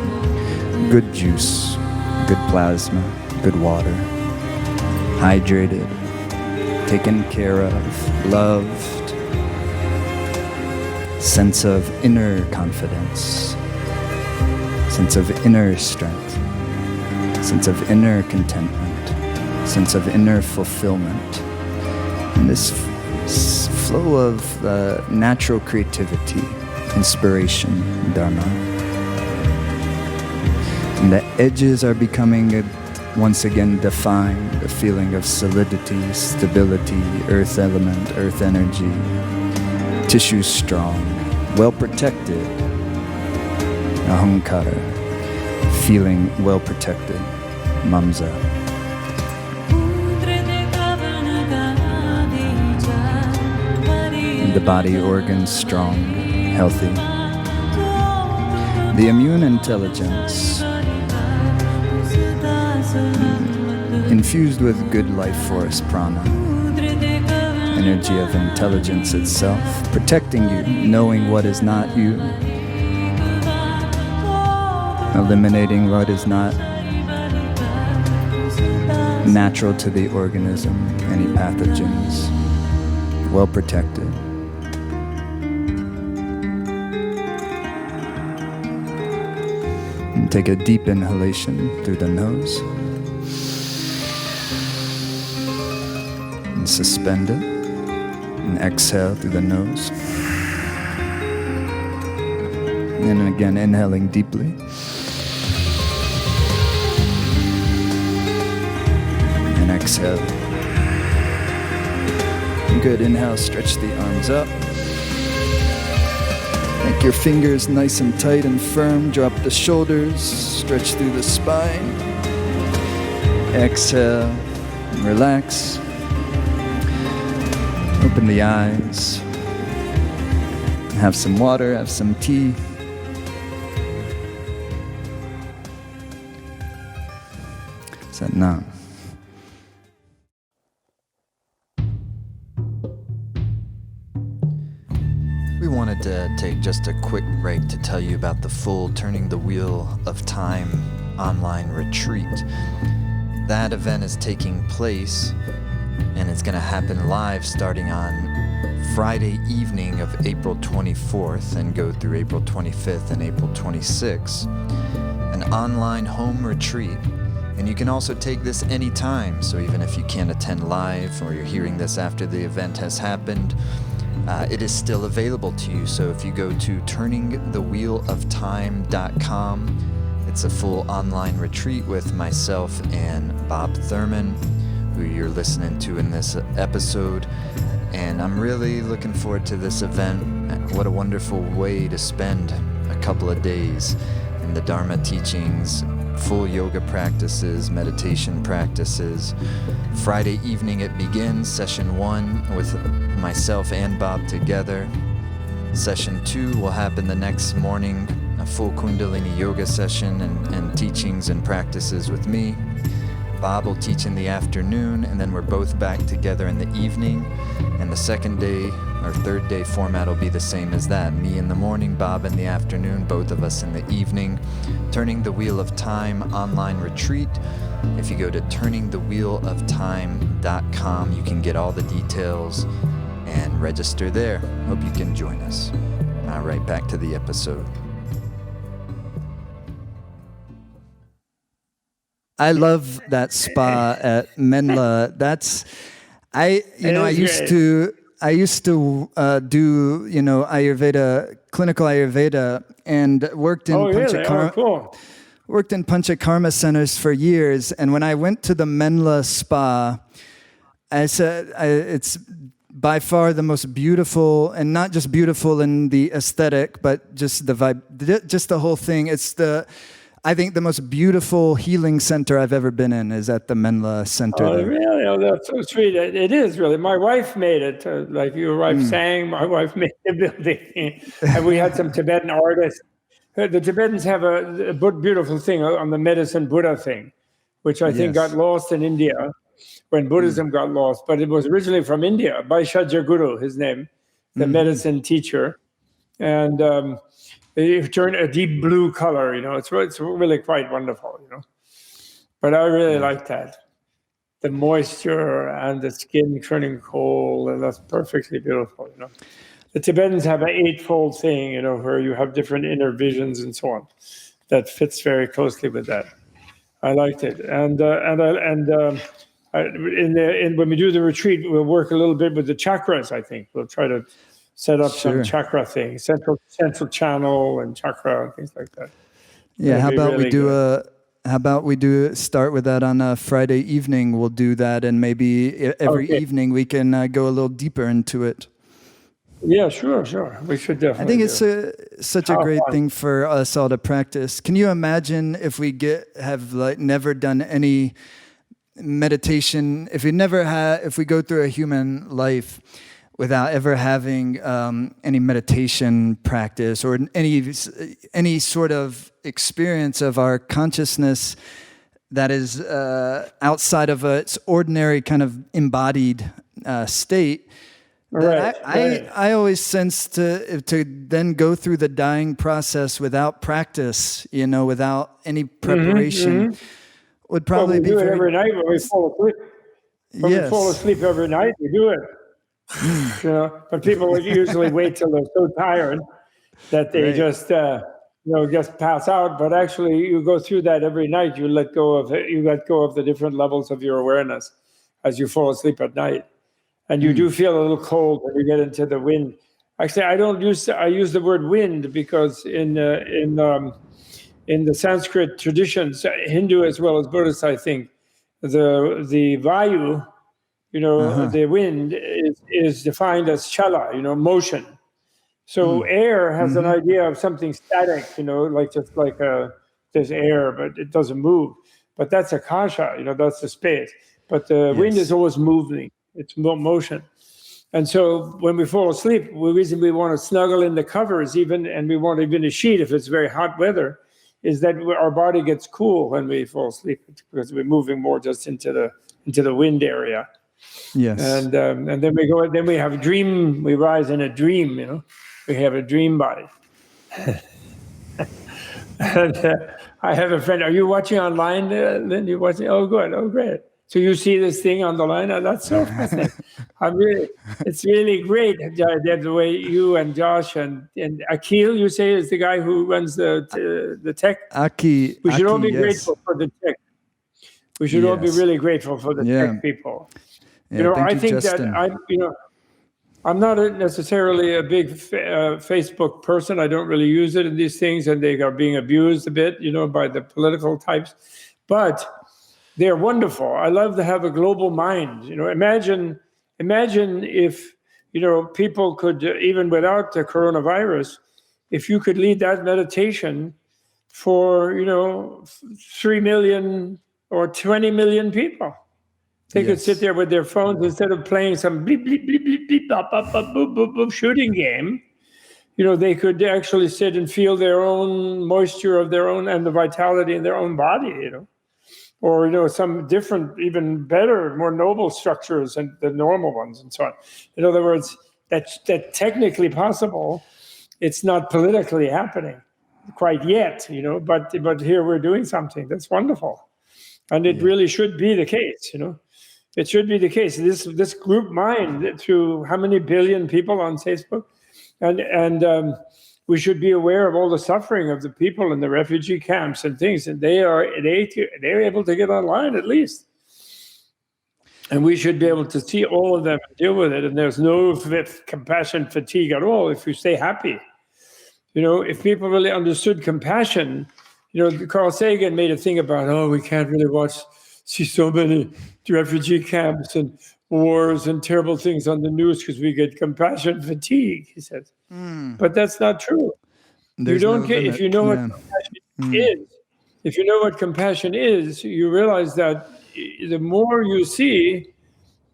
Good juice, good plasma, good water. Hydrated, taken care of, loved. Sense of inner confidence. Sense of inner strength. Sense of inner contentment. Sense of inner fulfillment. And this flow of natural creativity, inspiration, dharma. And the edges are becoming once again defined, a feeling of solidity, stability, earth element, earth energy, tissue strong, well protected, ahankara, feeling well protected, mamsa. The body organs strong, healthy. The immune intelligence infused with good life force prana, energy of intelligence itself, protecting you, knowing what is not you, eliminating what is not natural to the organism, any pathogens, well protected. And take a deep inhalation through the nose. And suspend it. And exhale through the nose. And again, inhaling deeply. And exhale. Good, inhale, stretch the arms up. Make your fingers nice and tight and firm. Drop the shoulders, stretch through the spine. Exhale, relax. Open the eyes. Have some water, have some tea. Sat Nam. We wanted to take just a quick break to tell you about the full Turning the Wheel of Time online retreat. That event is taking place and it's going to happen live starting on Friday evening of April 24th and go through April 25th and April 26th. An online home retreat. And you can also take this anytime. So even if you can't attend live or you're hearing this after the event has happened, it is still available to you. So if you go to turningthewheeloftime.com, it's a full online retreat with myself and Bob Thurman, who you're listening to in this episode. And I'm really looking forward to this event. What a wonderful way to spend a couple of days in the Dharma teachings, full yoga practices, meditation practices. Friday evening it begins, session 1 with myself and Bob together. Session 2 will happen the next morning, a full Kundalini yoga session and teachings and practices with me. Bob will teach in the afternoon, and then we're both back together in the evening. And the second day or third day format will be the same as that. Me in the morning, Bob in the afternoon, both of us in the evening. Turning the Wheel of Time online retreat. If you go to turningthewheeloftime.com, you can get all the details and register there. Hope you can join us. All right, back to the episode. I love that spa at Menla. I used to do Ayurveda, clinical Ayurveda, and worked in worked in Panchakarma centers for years. And when I went to the Menla spa, I said it's by far the most beautiful, and not just beautiful in the aesthetic, but just the vibe, just the whole thing. I think the most beautiful healing center I've ever been in is at the Menla Center. Oh, really? Oh, that's so sweet. It is really. My wife made it. Like your wife sang, my wife made the building. And we had some Tibetan artists. The Tibetans have a beautiful thing on the medicine Buddha thing, which I think got lost in India when Buddhism got lost. But it was originally from India, by Shajaguru, his name. the medicine teacher, and it turned a deep blue color. It's really quite wonderful. But I really like that. The moisture and the skin turning cold, and that's perfectly beautiful. The Tibetans have an eightfold thing, where you have different inner visions and so on. That fits very closely with that. I liked it, and when we do the retreat, we'll work a little bit with the chakras. I think we'll try to set up some chakra things, central channel and chakra and things like that. Yeah, how about we start with that on a Friday evening? We'll do that, and maybe every evening we can go a little deeper into it. Yeah, sure. We should definitely. I think it's such a great thing for us all to practice. Can you imagine if we have never done any meditation? If we go through a human life without ever having any meditation practice or any sort of experience of our consciousness that is outside of its ordinary kind of embodied state. Right. I always sense to then go through the dying process without practice, without any preparation, would probably be do it every night when we fall asleep. When we fall asleep every night, we do it. But people would usually wait till they're so tired that they just pass out. But actually, you go through that every night. You let go of it. You let go of the different levels of your awareness as you fall asleep at night. And you do feel a little cold when you get into the wind. Actually, I use the word wind because in the Sanskrit traditions, Hindu as well as Buddhist, I think, the vayu, the wind is defined as chala, motion. So air has an idea of something static, there's air, but it doesn't move. But that's akasha, that's the space. But the wind is always moving. It's motion. And so when we fall asleep, the reason we want to snuggle in the covers and we want even a sheet if it's very hot weather, is that our body gets cool when we fall asleep because we're moving more just into the wind area. Yes. And then we have a dream, we rise in a dream, we have a dream body. And I have a friend, are you watching online, Lynn? You watching? Oh, good. Oh, great. So you see this thing on the line? Oh, that's so fascinating. It's really great the way you and Josh and Akil, you say, is the guy who runs the tech. We should all be grateful for the tech. We should all be really grateful for the tech people. Yeah, I think Justin. That I'm not necessarily a big Facebook person. I don't really use it in these things, and they are being abused a bit, by the political types. But they're wonderful. I love to have a global mind. Imagine if, people could, even without the coronavirus, if you could lead that meditation for, 3 million or 20 million people. They could sit there with their phones instead of playing some bleep, bleep, bleep, bleep, bleep, bop, bop, bop, boop, boop, boop, shooting game. They could actually sit and feel their own moisture of their own and the vitality in their own body, or some different, even better, more noble structures than the normal ones, and so on. In other words, that's technically possible. It's not politically happening quite yet, But here we're doing something that's wonderful, and it really should be the case, It should be the case. This group mind through how many billion people on Facebook, and we should be aware of all the suffering of the people in the refugee camps and things, and they're able to get online at least. And we should be able to see all of them and deal with it. And there's no compassion fatigue at all if you stay happy. If people really understood compassion, Carl Sagan made a thing about, we can't really see so many refugee camps and wars and terrible things on the news because we get compassion fatigue, he says. But that's not true. If you know what compassion is, if you know what compassion is, you realize that the more you see,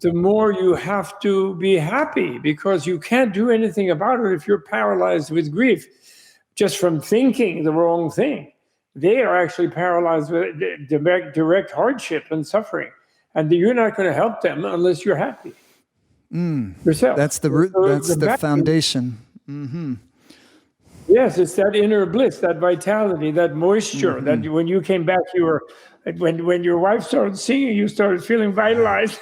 the more you have to be happy because you can't do anything about it if you're paralyzed with grief just from thinking the wrong thing. They are actually paralyzed with direct hardship and suffering. And you're not going to help them unless you're happy. yourself. That's the root. So That's the vacuum, foundation. Mm-hmm. Yes, it's that inner bliss, that vitality, that moisture. That when you came back, you were when your wife started singing, you started feeling vitalized.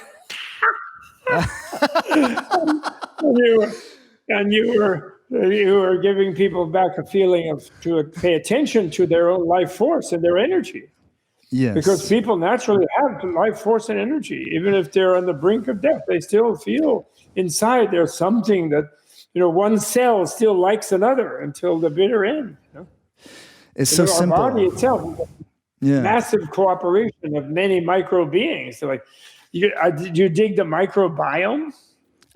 and you were giving people back a feeling of to pay attention to their own life force and their energy. Yes. Because people naturally have life force and energy. Even if they're on the brink of death, they still feel inside there's something that, one cell still likes another until the bitter end. It's so simple. Our body itself, massive cooperation of many micro beings. So like, did you dig the microbiome?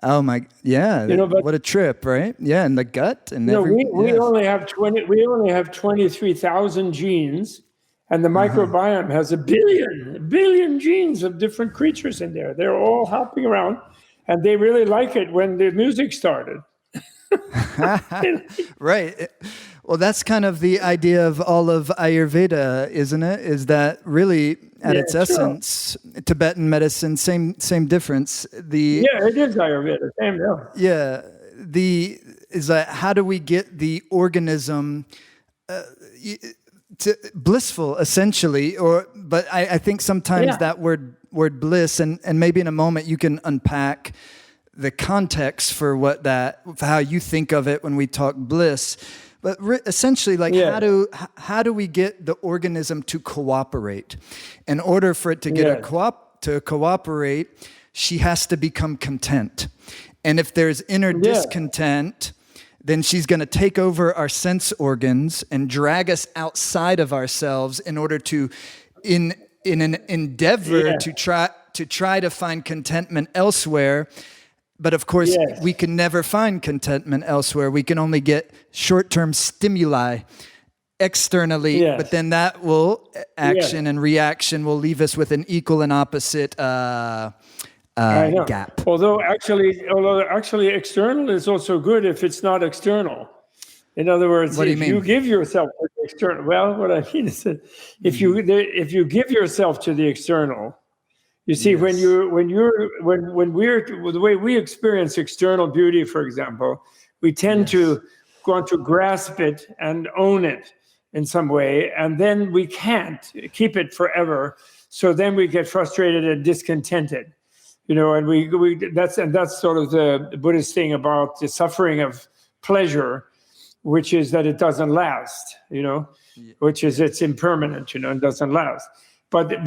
Oh my, yeah! What a trip, right? Yeah, and the gut and everything. We only have 23,000 genes. And the microbiome has a billion genes of different creatures in there. They're all hopping around, and they really like it when the music started. Right. Well, that's kind of the idea of all of Ayurveda, isn't it? Is that really, at its essence, Tibetan medicine, same difference. It is Ayurveda, same deal. Yeah. Is that how do we get the organism to blissful, essentially, but I think sometimes that word bliss, and maybe in a moment you can unpack the context for how you think of it when we talk bliss. But essentially, how do we get the organism to cooperate? In order for it to get to cooperate, she has to become content. And if there's inner discontent, then she's going to take over our sense organs and drag us outside of ourselves in order to, in an endeavor to try to find contentment elsewhere. But of course, we can never find contentment elsewhere. We can only get short-term stimuli externally, but then that will action and reaction will leave us with an equal and opposite gap. Although actually external is also good if it's not external. In other words, you give yourself to the external. Well, what I mean is that if you give yourself to the external, you see, when we're the way we experience external beauty, for example, we tend to want to grasp it and own it in some way, and then we can't keep it forever. So then we get frustrated and discontented. And that's sort of the Buddhist thing about the suffering of pleasure, which is that it doesn't last, which is it's impermanent, and doesn't last. But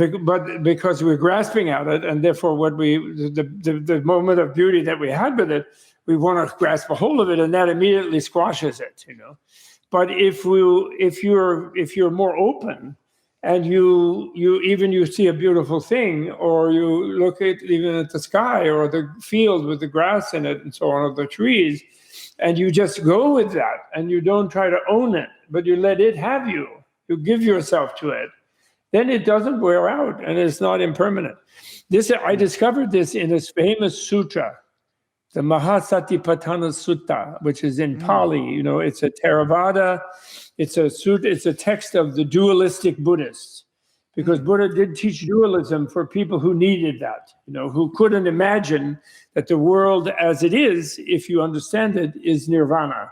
because we're grasping at it, and therefore the moment of beauty that we had with it, we want to grasp a hold of it, and that immediately squashes it, But if you're more open, and you see a beautiful thing, or you look at the sky or the field with the grass in it and so on, or the trees, and you just go with that, and you don't try to own it, but you let it have you. You give yourself to it. Then it doesn't wear out, and it's not impermanent. I discovered this in this famous sutra, the Maha Satipatthana Sutta, which is in Pali. It's a Theravada. It's a text of the dualistic Buddhists, because Buddha did teach dualism for people who needed that, who couldn't imagine that the world as it is, if you understand it, is nirvana.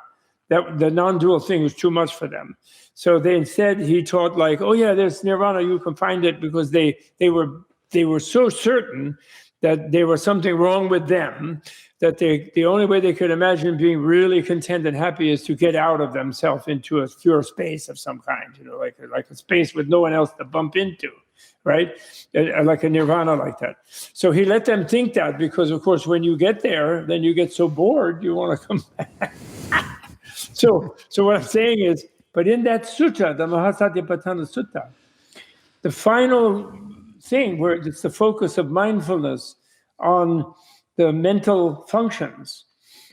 That the non-dual thing was too much for them. So he taught there's nirvana, you can find it, because they were so certain that there was something wrong with them, that the only way they could imagine being really content and happy is to get out of themselves into a pure space of some kind, like a space with no one else to bump into, right? Like a nirvana like that. So he let them think that, because of course when you get there, then you get so bored you want to come back. So what I'm saying is, but in that sutta, the Mahasatipatthana Sutta, the final thing where it's the focus of mindfulness on the mental functions,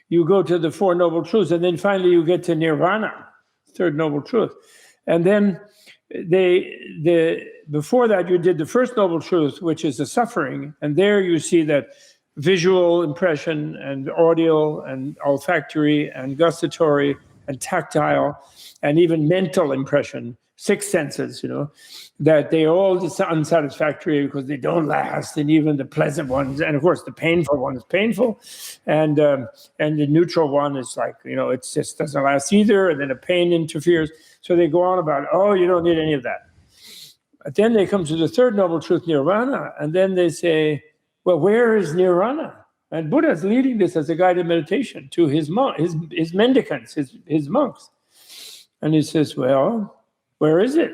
you go to the Four Noble Truths, and then finally you get to Nirvana, Third Noble Truth. And then before that you did the First Noble Truth, which is the suffering, and there you see that visual impression and audio and olfactory and gustatory and tactile and even mental impression six senses, that they all are unsatisfactory because they don't last, and even the pleasant ones, and of course the painful one is painful, and the neutral one is like, it just doesn't last either, and then the pain interferes. So they go on about, oh, you don't need any of that. But then they come to the third noble truth, nirvana, and then they say, well, where is nirvana? And Buddha is leading this as a guided meditation to his mendicants, his monks. And he says, well, where is it?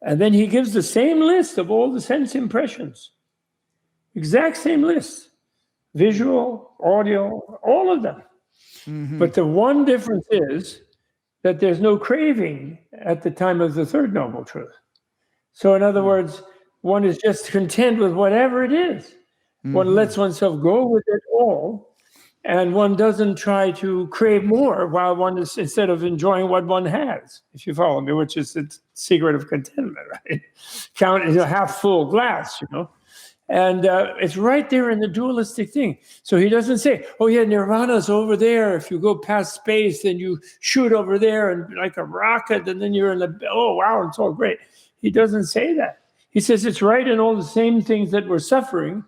And then he gives the same list of all the sense impressions. Exact same list. Visual, audio, all of them. Mm-hmm. But the one difference is that there's no craving at the time of the third noble truth. So in other words, one is just content with whatever it is. Mm-hmm. One lets oneself go with it all, and one doesn't try to crave more while one is, instead of enjoying what one has, if you follow me, which is the secret of contentment, right? Count is a half full glass, And it's right there in the dualistic thing. So he doesn't say, oh yeah, nirvana's over there. If you go past space, then you shoot over there and like a rocket, and then you're in oh wow, it's all great. He doesn't say that. He says it's right in all the same things that we're suffering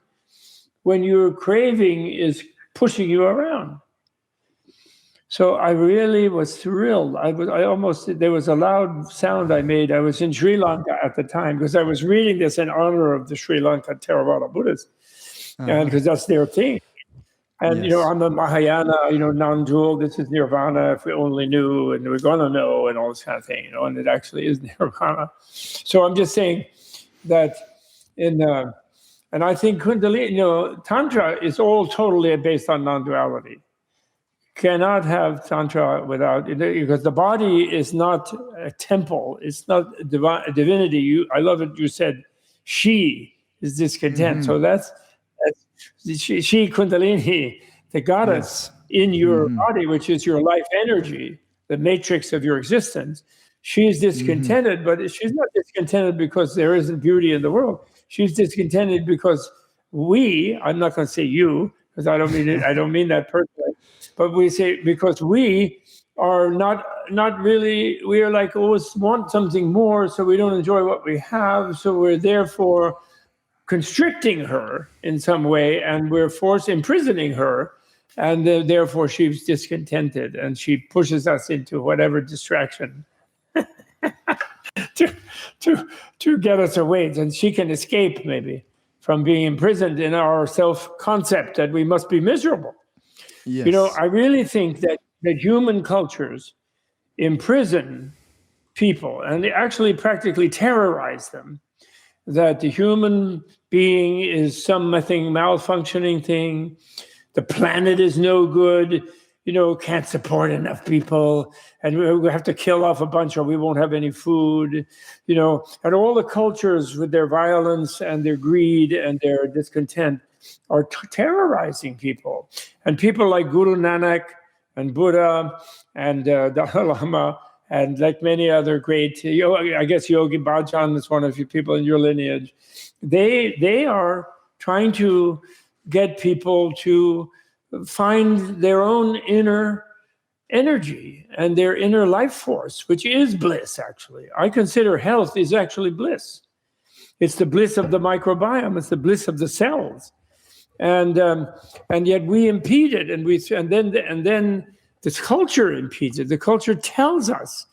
when your craving is pushing you around. So I really was thrilled. There was a loud sound I made. I was in Sri Lanka at the time because I was reading this in honor of the Sri Lanka Theravada Buddhists, and because that's their thing. And, I'm a Mahayana, non-dual, this is nirvana, if we only knew, and we're going to know, and all this kind of thing, and it actually is nirvana. So I'm just saying that and I think Kundalini, Tantra is all totally based on non-duality. Cannot have Tantra without, because the body is not a temple, it's not divinity. I love it, you said, she is discontent. Mm-hmm. So that's she Kundalini, the goddess in your body, which is your life energy, the matrix of your existence. She's discontented, but she's not discontented because there isn't beauty in the world. She's discontented because I'm not going to say you, because I don't mean that personally, but we say because we are not really, we are like always want something more, so we don't enjoy what we have, so we're therefore constricting her in some way, and we're imprisoning her, and therefore she's discontented, and she pushes us into whatever distraction to get us away, and she can escape maybe from being imprisoned in our self-concept that we must be miserable. Yes. I really think that human cultures imprison people, and they actually practically terrorize them, that the human being is something malfunctioning thing, the planet is no good, can't support enough people, and we have to kill off a bunch or we won't have any food, and all the cultures with their violence and their greed and their discontent are terrorizing people. And people like Guru Nanak and Buddha and Dalai Lama and like many other great, I guess Yogi Bhajan is one of you people in your lineage, they are trying to get people to find their own inner energy and their inner life force, which is bliss, actually. I consider health is actually bliss. It's the bliss of the microbiome. It's the bliss of the cells. And yet we impede it, and then this culture impedes it. The culture tells us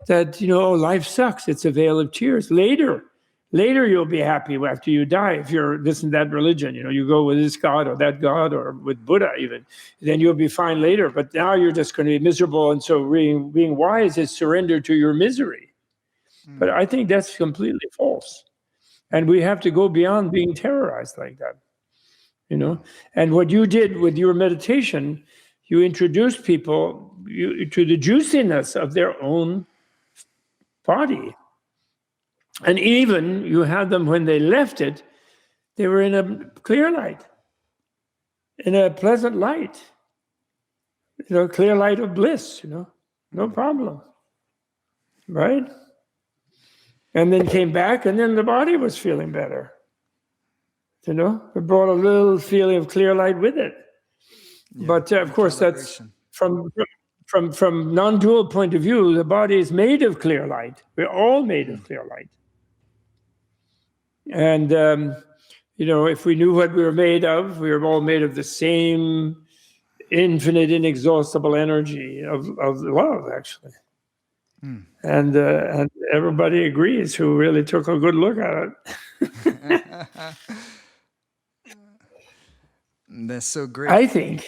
that, life sucks. It's a vale of tears. Later you'll be happy after you die. If you're this and that religion, you go with this God or that God or with Buddha even, then you'll be fine later. But now you're just going to be miserable. And so being wise is surrender to your misery. But I think that's completely false. And we have to go beyond being terrorized like that, And what you did with your meditation, you introduced people to the juiciness of their own body. And even you had them, when they left it, they were in a clear light, in a pleasant light, clear light of bliss, no problem, right? And then came back, and then the body was feeling better. It brought a little feeling of clear light with it. Yeah, but of course, that's from from non-dual point of view, the body is made of clear light. We're all made of clear light. And, if we knew what we were made of, we were all made of the same infinite, inexhaustible energy of love, actually. And everybody agrees who really took a good look at it. That's so great. I think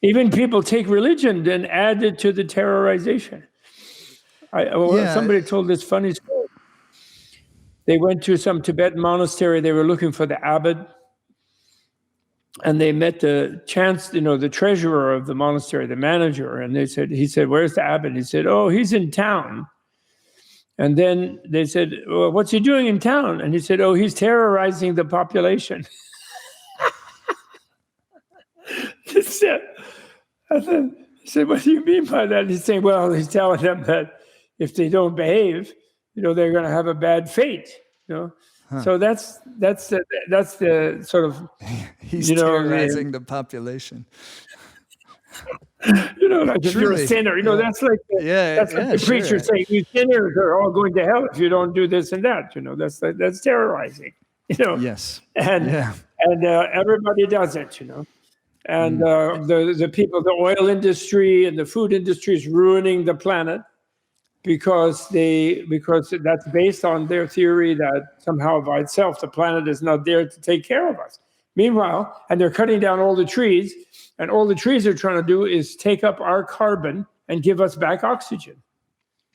even people take religion and add it to the terrorization. Somebody told this funny story. They went to some Tibetan monastery. They were looking for the abbot. And they met the treasurer of the monastery, the manager. And he said, where's the abbot? He said, oh, he's in town. And then they said, well, what's he doing in town? And he said, oh, he's terrorizing the population. He said, what do you mean by that? He's saying, well, he's telling them that if they don't behave, they're going to have a bad fate. So that's the sort of he's terrorizing the population. Like if you're a sinner, that's like that's like the preacher saying, you sinners are all going to hell if you don't do this and that. That's terrorizing. Yes. And everybody does it. And the people, the oil industry and the food industry is ruining the planet because that's based on their theory that somehow by itself the planet is not there to take care of us. Meanwhile, and they're cutting down all the trees, and all the trees they're trying to do is take up our carbon and give us back oxygen.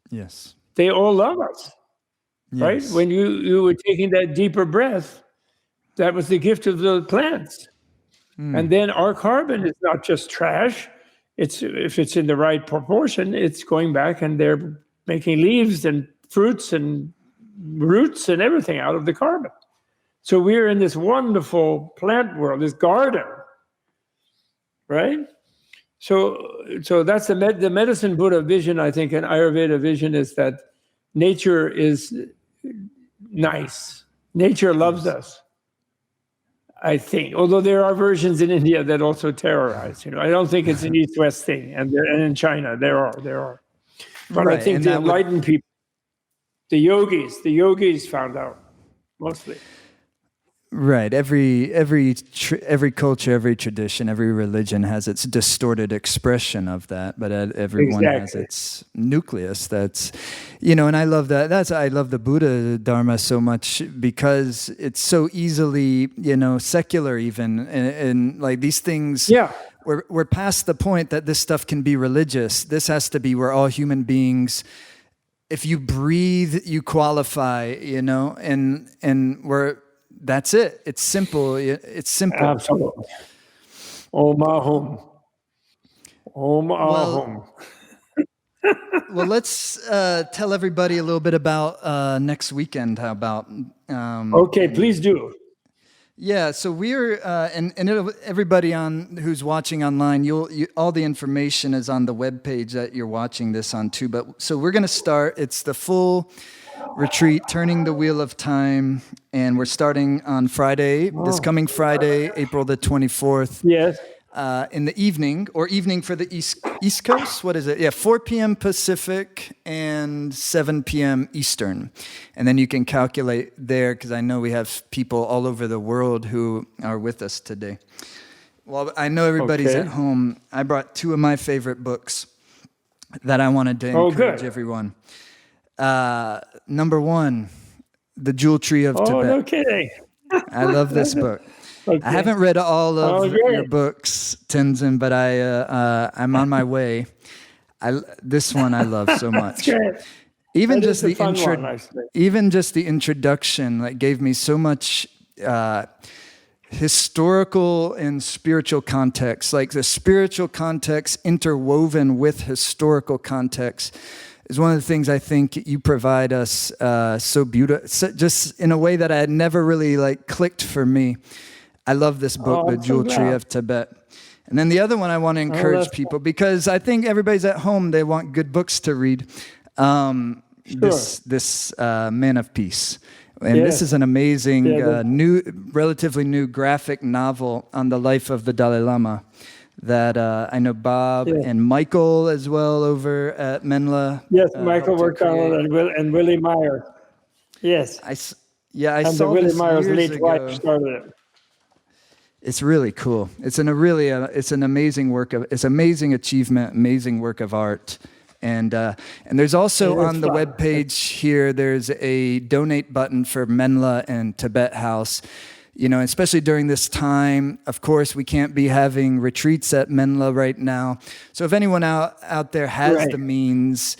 Yes. They all love us, yes. Right? When you were taking that deeper breath, that was the gift of the plants. And then our carbon is not just trash. If it's in the right proportion, it's going back and they're making leaves and fruits and roots and everything out of the carbon. So we're in this wonderful plant world, this garden, right? So that's the medicine Buddha vision, I think, and Ayurveda vision is that nature is nice. Nature loves us. I think, although there are versions in India that also terrorize. I don't think it's an East-West thing, and in China there are. But right, I think the enlightened people, the yogis found out mostly. Right. Every culture, every tradition, every religion has its distorted expression of that, but everyone has its nucleus. That's, and I love that. I love the Buddha Dharma so much because it's so easily, secular even, and like these things. Yeah. We're past the point that this stuff can be religious. This has to be we're all human beings. If you breathe, you qualify. And we're. That's it. It's simple. It's simple. Absolutely. Om Ahum. Om Ahum. Well, let's tell everybody a little bit about next weekend. How about? Okay, please do. Yeah, so we're and everybody who's watching online, all the information is on the webpage that you're watching this on too. But so we're going to start. It's the full retreat, Turning the Wheel of Time, and we're starting on Friday, this coming Friday, April the 24th. Yes. In the evening for the East Coast. What is it? Yeah, 4 p.m. Pacific and 7 p.m. Eastern. And then you can calculate there, because I know we have people all over the world who are with us today. Well, I know everybody's at home. I brought 2 of my favorite books that I wanted to encourage everyone. Number 1, The Jewel Tree of Tibet. No kidding. I love this book. Okay. I haven't read all of your books, Tenzin, but I'm on my way. This one I love so much. Even just the introduction gave me so much historical and spiritual context, like the spiritual context interwoven with historical context. Is one of the things I think you provide us so beautiful, just in a way that I had never really clicked for me. I love this book, The Jewel Tree of Tibet. And then the other one I want to encourage people, because I think everybody's at home, they want good books to read. This Man of Peace. And this is an amazing, relatively new graphic novel on the life of the Dalai Lama that I know Bob and Michael as well over at Menla. Yes, Michael worked on it, and Willie Meyer. Yes. I and saw Willie this Meyer's years late ago. wife started it. It's really cool. It's it's an amazing it's amazing achievement, amazing work of art. And there's also on the webpage here, there's a donate button for Menla and Tibet House. You know, especially during this time, of course, we can't be having retreats at Menla right now. So if anyone out there has the means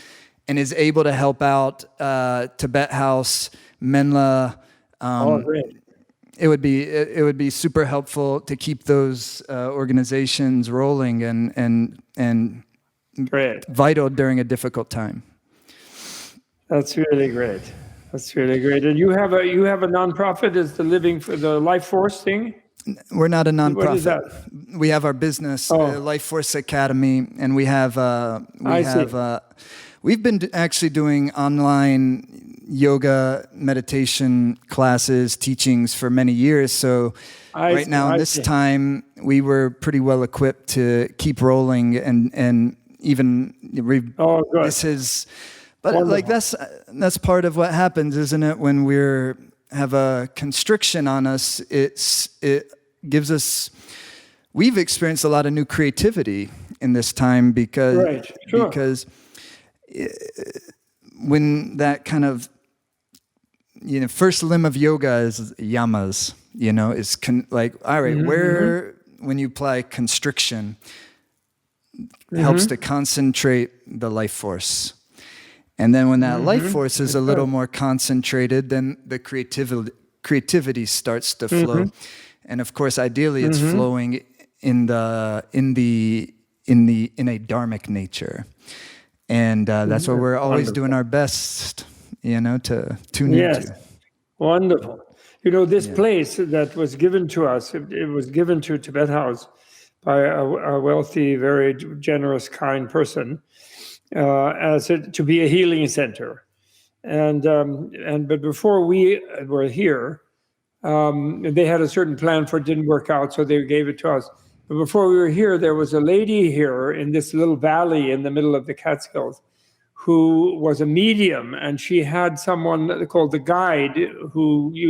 and is able to help out Tibet House, Menla, it would be super helpful to keep those organizations rolling and vital during a difficult time. That's really great. That's really great. And you have a nonprofit. Is the the Life Force thing? We're not a nonprofit. What is that? We have our business, Life Force Academy, and we've been actually doing online yoga, meditation classes, teachings for many years. So right now, in this time, we were pretty well equipped to keep rolling and even this is. But wonderful. Like that's part of what happens, isn't it? When we have a constriction on us, it gives us. We've experienced a lot of new creativity in this time because when that kind of first limb of yoga is yamas. Is all right. Where when you apply constriction, helps to concentrate the life force. And then when that life force is a little more concentrated, then the creativity starts to flow. And of course, ideally, it's flowing in a dharmic nature. And that's what we're always doing our best, to tune into. Wonderful. This place that was given to us, it was given to Tibet House by a wealthy, very generous, kind person. To be a healing center, but before we were here, they had a certain plan for it, didn't work out, so they gave it to us. But before we were here, there was a lady here in this little valley in the middle of the Catskills, who was a medium, and she had someone called the guide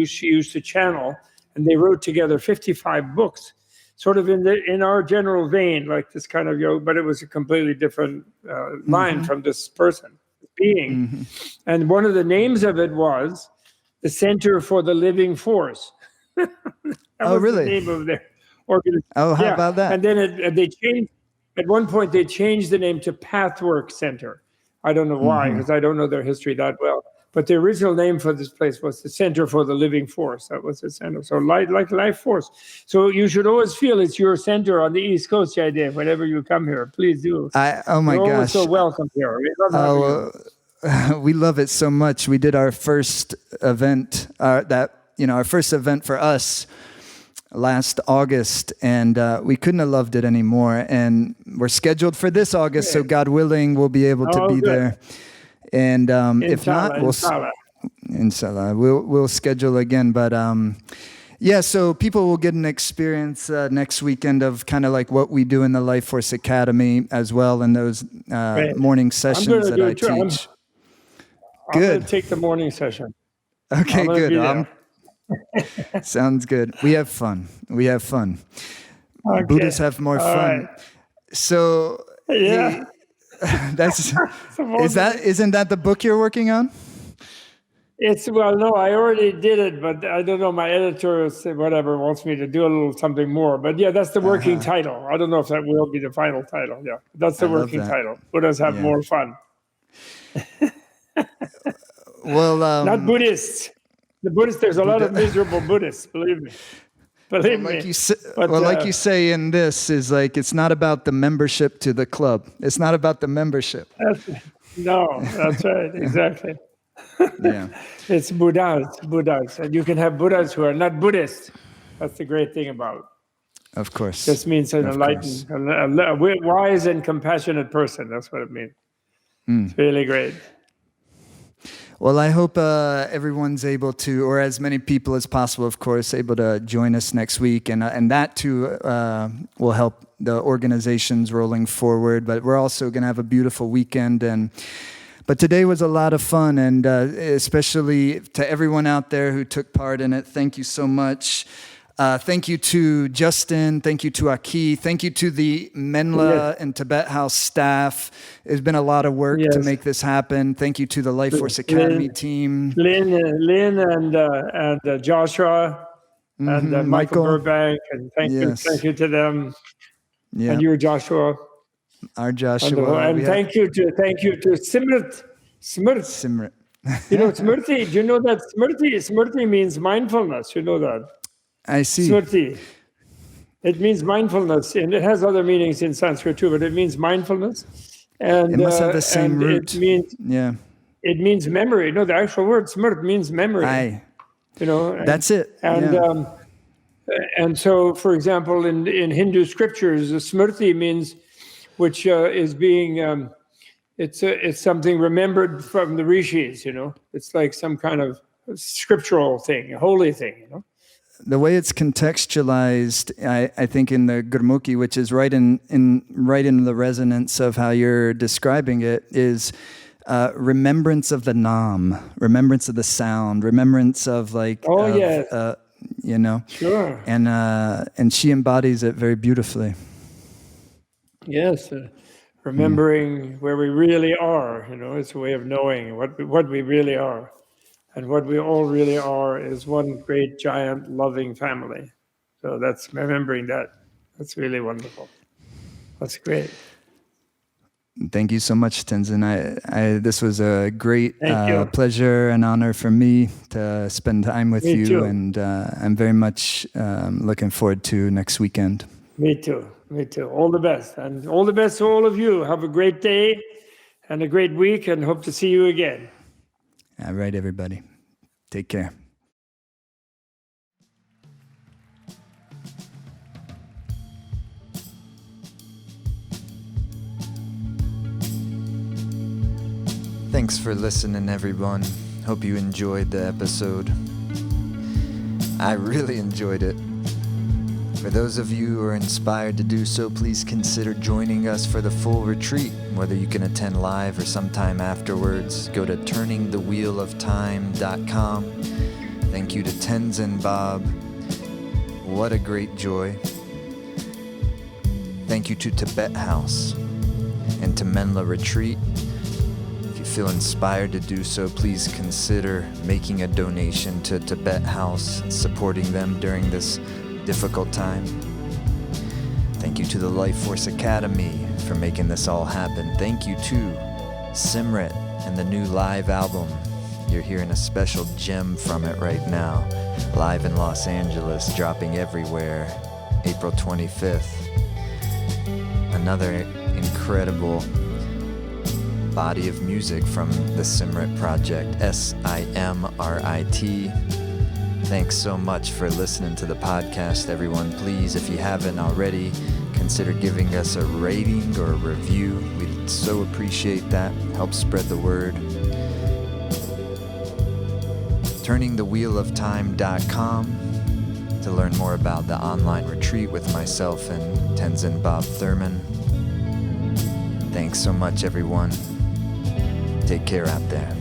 she used to channel, and they wrote together 55 books. Sort of in our general vein, like this kind of yoga, but it was a completely different line from this person, being. And one of the names of it was the Center for the Living Force. That was really? The name of their organization. Oh, how about that? And then they changed. At one point, they changed the name to Pathwork Center. I don't know why, because I don't know their history that well. But the original name for this place was the Center for the Living Force. That was the center. So like Life Force. So you should always feel it's your center on the East Coast, JD. Whenever you come here, please do. Oh my You're gosh! always so welcome here. We love having you. We love it so much. We did our first event. Our first event for us last August, and we couldn't have loved it anymore. And we're scheduled for this August, so God willing, we'll be able to be there. And if not, inshallah, we'll schedule again. But so people will get an experience next weekend of kind of like what we do in the Life Force Academy as well, in those morning sessions that I teach. I'm going to take the morning session. Okay, good. Sounds good. We have fun. Okay. Buddhists have more fun. Right. So isn't that the book you're working on? No, I already did it, but I don't know. My editor wants me to do a little something more. But that's the working title. I don't know if that will be the final title. Yeah, that's the working title. Buddhists have more fun. Well, not Buddhists. The Buddhists. There's a lot of miserable Buddhists. Believe me. Like you say in this is like, it's not about the membership to the club. It's not about the membership. That's right. Exactly. Yeah. It's Buddhas. And you can have Buddhas who are not Buddhists. That's the great thing about it. Of course. This means an enlightened, a wise and compassionate person. That's what it means. It's really great. Well, I hope everyone's able to, or as many people as possible, of course, able to join us next week. And that, too, will help the organizations rolling forward. But we're also going to have a beautiful weekend. But today was a lot of fun, and especially to everyone out there who took part in it, thank you so much. Thank you to Justin. Thank you to Aki. Thank you to the Menla and Tibet House staff. It's been a lot of work to make this happen. Thank you to the Life Force Academy team. Lynn and Joshua and Michael Burbank. And thank you to them. Yeah. And you, Joshua. Our Joshua. And thank you to Simrit. You know, Smriti. Do you know that Smriti means mindfulness? You know that? I see. Smriti. It means mindfulness, and it has other meanings in Sanskrit too, but it means mindfulness. And it must have the same root. It means memory. No, the actual word Smrt means memory. That's it. And so, for example, in Hindu scriptures, the Smriti means, which is being, it's something remembered from the rishis. It's like some kind of scriptural thing, a holy thing. The way it's contextualized, I think, in the Gurmukhi, which is right in the resonance of how you're describing it, is remembrance of the Nam, remembrance of the sound, remembrance of Sure. And she embodies it very beautifully. Yes, remembering where we really are. It's a way of knowing what we really are. And what we all really are is one great, giant, loving family. So that's remembering that. That's really wonderful. That's great. Thank you so much, Tenzin. This was a great pleasure and honor for me to spend time with you. Too. And I'm very much looking forward to next weekend. Me too. All the best. And all the best to all of you. Have a great day and a great week, and hope to see you again. All right, everybody. Take care. Thanks for listening, everyone. Hope you enjoyed the episode. I really enjoyed it. For those of you who are inspired to do so, please consider joining us for the full retreat. Whether you can attend live or sometime afterwards, go to turningthewheeloftime.com. Thank you to Tenzin Bob. What a great joy. Thank you to Tibet House and to Menla Retreat. If you feel inspired to do so, please consider making a donation to Tibet House, supporting them during this difficult time. Thank you to the Life Force Academy for making this all happen. Thank you to Simrit and the new live album. You're hearing a special gem from it right now, live in Los Angeles, dropping everywhere, April 25th. Another incredible body of music from the Simrit Project, SIMRIT. Thanks so much for listening to the podcast, everyone. Please, if you haven't already, consider giving us a rating or a review. We'd so appreciate that. Help spread the word. turningthewheeloftime.com to learn more about the online retreat with myself and Tenzin Bob Thurman. Thanks so much, everyone. Take care out there.